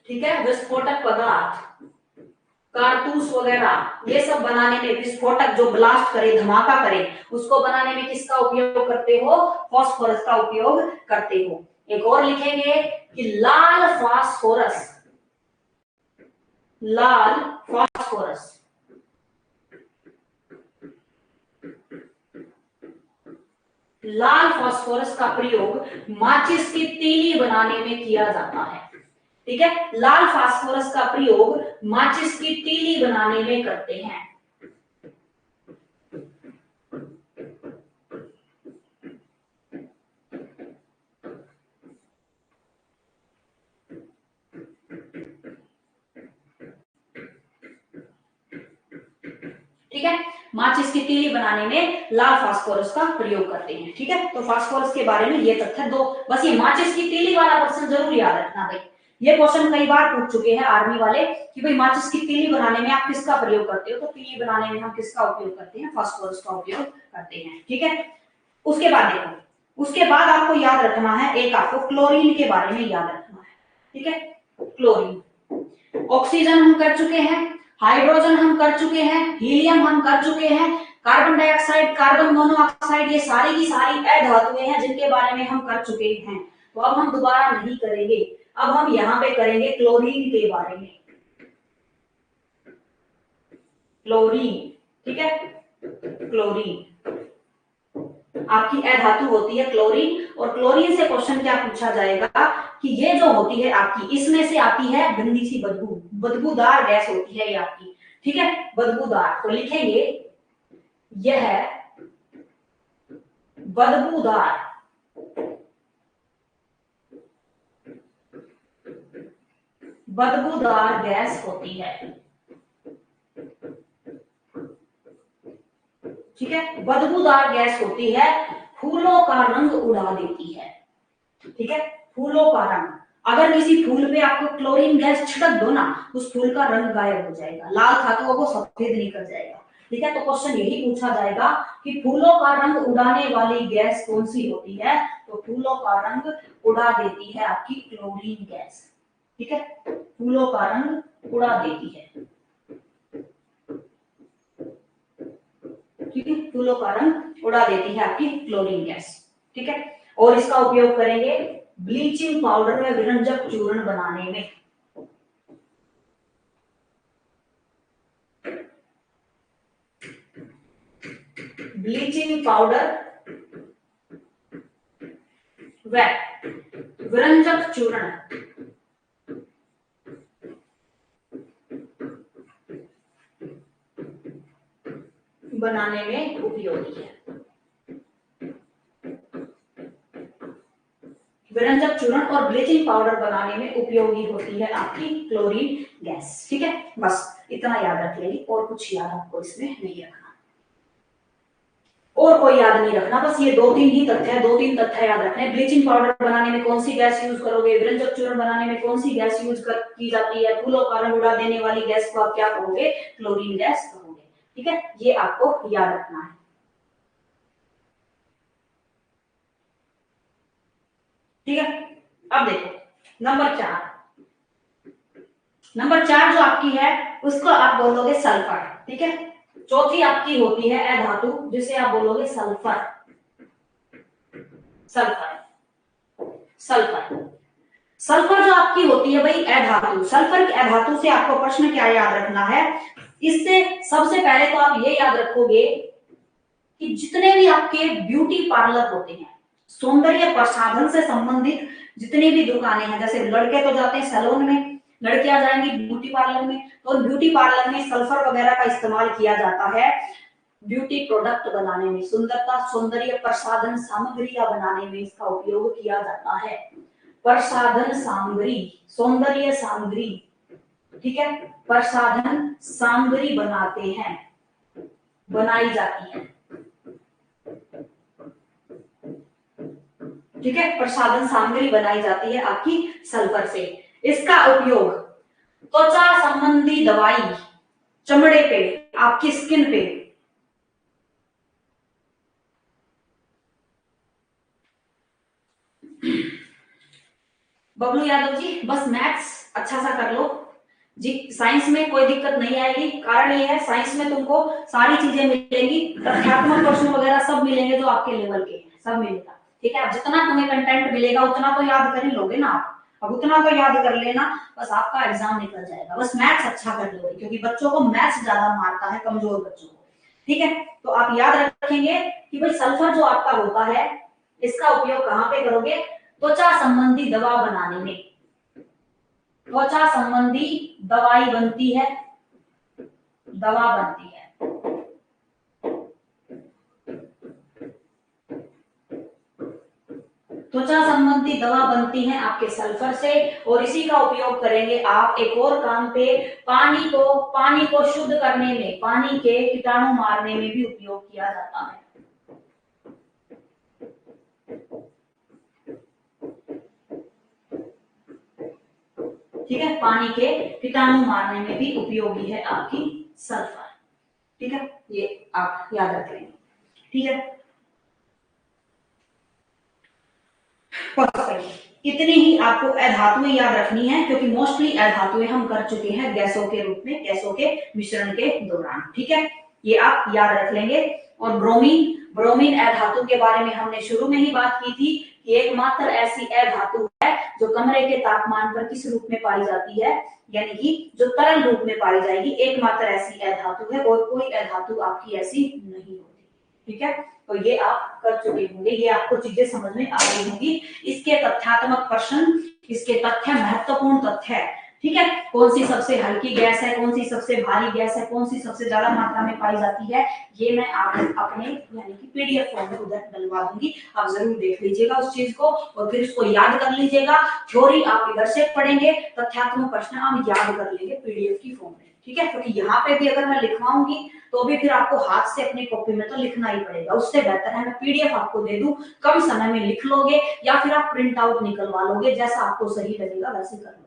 ठीक है, विस्फोटक पदार्थ, कारतूस वगैरह ये सब बनाने में, विस्फोटक जो ब्लास्ट करे, धमाका करे, उसको बनाने में किसका उपयोग करते हो? फास्फोरस का उपयोग करते हो। एक और लिखेंगे कि लाल फास्फोरस, लाल फास्फोरस, लाल फास्फोरस का प्रयोग माचिस की तीली बनाने में किया जाता है। ठीक है, लाल फास्फोरस का प्रयोग माचिस की तीली बनाने में करते हैं। ठीक है, माचिस की तीली बनाने में लाल फास्फोरस का प्रयोग करते हैं। ठीक है, तो फास्फोरस के बारे में ये तथ्य दो, बस ये माचिस की तीली वाला क्वेश्चन जरूर याद रखना भाई। ये क्वेश्चन कई बार पूछ चुके हैं आर्मी वाले कि भाई माचिस की तीली बनाने में आप किसका प्रयोग करते हो? तो तीली बनाने में हम किसका उपयोग करते हैं? फास्फोरस का उपयोग करते हैं। ठीक है, उसके बाद देखो, उसके बाद आपको याद रखना है, एक आपको क्लोरीन के बारे में याद रखना है। ठीक है, क्लोरीन, ऑक्सीजन हम कर चुके हैं, हाइड्रोजन हम कर चुके हैं, हीलियम हम कर चुके हैं, कार्बन डाइऑक्साइड, कार्बन मोनोऑक्साइड, ये सारी की सारी अधातुएं हैं जिनके बारे में हम कर चुके हैं। तो अब हम दोबारा नहीं करेंगे, अब हम यहाँ पे करेंगे क्लोरीन के बारे में। क्लोरीन, ठीक है, क्लोरीन आपकी अधातु होती है क्लोरीन, और क्लोरीन से क्वेश्चन क्या पूछा जाएगा कि ये जो होती है आपकी, इसमें से आती है गंदी सी बदबू, बदबूदार गैस होती है ये आपकी। ठीक है, बदबूदार, तो लिखेंगे यह बदबूदार, बदबूदार गैस होती है। ठीक है, बदबूदार गैस होती है, फूलों का रंग उड़ा देती है। ठीक है, फूलों का रंग, अगर किसी फूल पे आपको क्लोरीन गैस छिड़क दो ना, उस फूल का रंग गायब हो जाएगा, लाल था तो वो सफेद निकल जाएगा। ठीक है, तो क्वेश्चन यही पूछा जाएगा कि फूलों का रंग उड़ाने वाली गैस कौन सी होती है? तो फूलों का रंग उड़ा देती है आपकी क्लोरीन गैस। ठीक है, फूलों का रंग उड़ा देती है। ठीक है, फूलों का रंग उड़ा देती है आपकी क्लोरीन गैस। ठीक है, और इसका उपयोग करेंगे ब्लीचिंग पाउडर में विरंजक चूर्ण बनाने में। ब्लीचिंग पाउडर व विरंजक चूर्ण बनाने में उपयोगी है। विरंजक चूर्ण और ब्लीचिंग पाउडर बनाने में उपयोगी होती है आपकी क्लोरीन गैस। ठीक है, बस इतना याद रख लेंगे, और कुछ याद आपको इसमें नहीं रखना, और कोई याद नहीं रखना, बस ये दो तीन ही तथ्य है, दो तीन तथ्य याद रखने। ब्लीचिंग पाउडर बनाने में कौन सी गैस यूज करोगे, विरंजक चूर्ण बनाने में कौन सी गैस यूज की जाती है, फूलों का रंग उड़ा देने वाली गैस को आप क्या कहोगे? क्लोरीन गैस कहोगे। ठीक है, ये आपको याद रखना है। ठीक है, अब देखो नंबर 4, नंबर 4 जो आपकी है उसको आप बोलोगे सल्फर। ठीक है, चौथी आपकी होती है अधातु, जिसे आप बोलोगे सल्फर। सल्फर, सल्फर, सल्फर जो आपकी होती है भाई अधातु, सल्फर की अधातु से आपको प्रश्न क्या याद रखना है? इससे सबसे पहले तो आप ये याद रखोगे कि जितने भी आपके ब्यूटी पार्लर होते हैं, सौंदर्य प्रसाधन से संबंधित जितनी भी दुकानें हैं, जैसे लड़के तो जाते हैं सैलून में, लड़कियां जाएंगी ब्यूटी पार्लर में, तो ब्यूटी पार्लर में सल्फर वगैरह का इस्तेमाल किया जाता है ब्यूटी प्रोडक्ट बनाने में, सुंदरता सौंदर्य प्रसाधन सामग्रियां बनाने में इसका उपयोग किया जाता है। प्रसाधन सामग्री, सौंदर्य सामग्री, ठीक है, प्रसाधन सामग्री बनाते हैं, बनाई जाती है। ठीक है, प्रसाधन सामग्री बनाई जाती है आपकी सल्फर से। इसका उपयोग त्वचा संबंधी दवाई, चमड़े पे, आपकी स्किन पे, बबलू यादव जी बस मैथ्स अच्छा सा कर लो जी, साइंस में कोई दिक्कत नहीं आएगी। कारण ये है साइंस में तुमको सारी चीजें मिलेंगी, तथ्यात्मक प्रश्न वगैरह सब मिलेंगे जो आपके लेवल के हैं, सब मिलेगा। ठीक है, अब जितना तुम्हें कंटेंट मिलेगा उतना तो याद कर ही लोगे ना आप, अब उतना तो याद कर लेना, बस आपका एग्जाम निकल जाएगा। बस मैथ्स अच्छा कर लोगे, क्योंकि बच्चों को मैथ्स ज्यादा मारता है, कमजोर बच्चों को। ठीक है, तो आप याद रखेंगे कि भाई सल्फर जो आपका होता है, इसका उपयोग कहाँ पे करोगे? त्वचा संबंधी दवा बनाने में, त्वचा संबंधी दवाई बनती है, दवा बनती है। त्वचा संबंधी दवा बनती है आपके सल्फर से, और इसी का उपयोग करेंगे आप एक और काम पे, पानी को शुद्ध करने में, पानी के कीटाणु मारने में भी उपयोग किया जाता है। ठीक है, पानी के कीटाणु मारने में भी उपयोगी है आपकी सल्फर। ठीक है, ये आप याद रख लेंगे। ठीक है, इतनी ही आपको अधातुएं याद रखनी है, क्योंकि मोस्टली अधातुएं हम कर चुके हैं गैसों के रूप में, गैसों के मिश्रण के दौरान। ठीक है, ये आप याद रख लेंगे। और ब्रोमीन, ब्रोमीन अधातु के बारे में हमने शुरू में ही बात की थी कि एकमात्र ऐसी अधातु है जो कमरे के तापमान पर किस रूप में पाई जाती है, यानी कि जो तरल रूप में पाई जाएगी, एकमात्र ऐसी अधातु है, और कोई अधातु आपकी ऐसी नहीं होती। ठीक है, तो ये आप कर चुके होंगे, ये आपको चीजें समझ में आ गई होंगी। इसके तथ्यात्मक प्रश्न, इसके तथ्य, महत्वपूर्ण तथ्य है। ठीक है, कौन सी सबसे हल्की गैस है, कौन सी सबसे भारी गैस है, कौन सी सबसे ज्यादा मात्रा में पाई जाती है, ये मैं आप अपने यानी कि पीडीएफ फॉर्म में उधर डलवा दूंगी, आप जरूर देख लीजिएगा उस चीज को, और फिर उसको याद कर लीजिएगा। थ्योरी आप इधर से पढ़ेंगे, तथ्यात्मक प्रश्न आप याद कर लेंगे पीडीएफ की फॉर्म में। ठीक है, क्योंकि यहाँ पे भी अगर मैं लिखवाऊंगी तो भी फिर आपको हाथ से अपनी कॉपी में तो लिखना ही पड़ेगा, उससे बेहतर है मैं पीडीएफ आपको दे दूं, कम समय में लिख लोगे, या फिर आप प्रिंट आउट निकलवा लोगे, जैसा आपको सही लगेगा वैसे कर लोगे।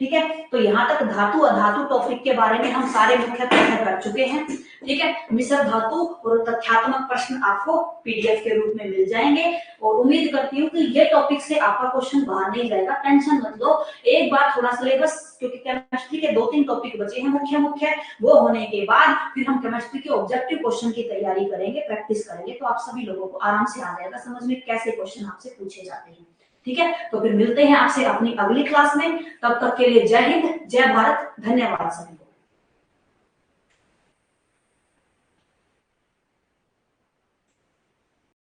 ठीक है, तो यहाँ तक धातु अधातु टॉपिक के बारे में हम सारे मुख्य तथ्य कर चुके हैं। ठीक है, मिश्र धातु और तथ्यात्मक प्रश्न आपको पीडीएफ के रूप में मिल जाएंगे, और उम्मीद करती हूँ कि ये टॉपिक से आपका क्वेश्चन बाहर नहीं जाएगा, टेंशन मत लो। एक बार थोड़ा सिलेबस, क्योंकि केमिस्ट्री के 2-3 टॉपिक बचे हैं मुख्य मुख्य, वो होने के बाद फिर हम केमिस्ट्री के ऑब्जेक्टिव क्वेश्चन की तैयारी करेंगे, प्रैक्टिस करेंगे, तो आप सभी लोगों को आराम से आ जाएगा समझ में कैसे क्वेश्चन आपसे पूछे जाते हैं। ठीक है, तो फिर मिलते हैं आपसे अपनी अगली क्लास में, तब तक के लिए जय हिंद, जय भारत, धन्यवाद सभी।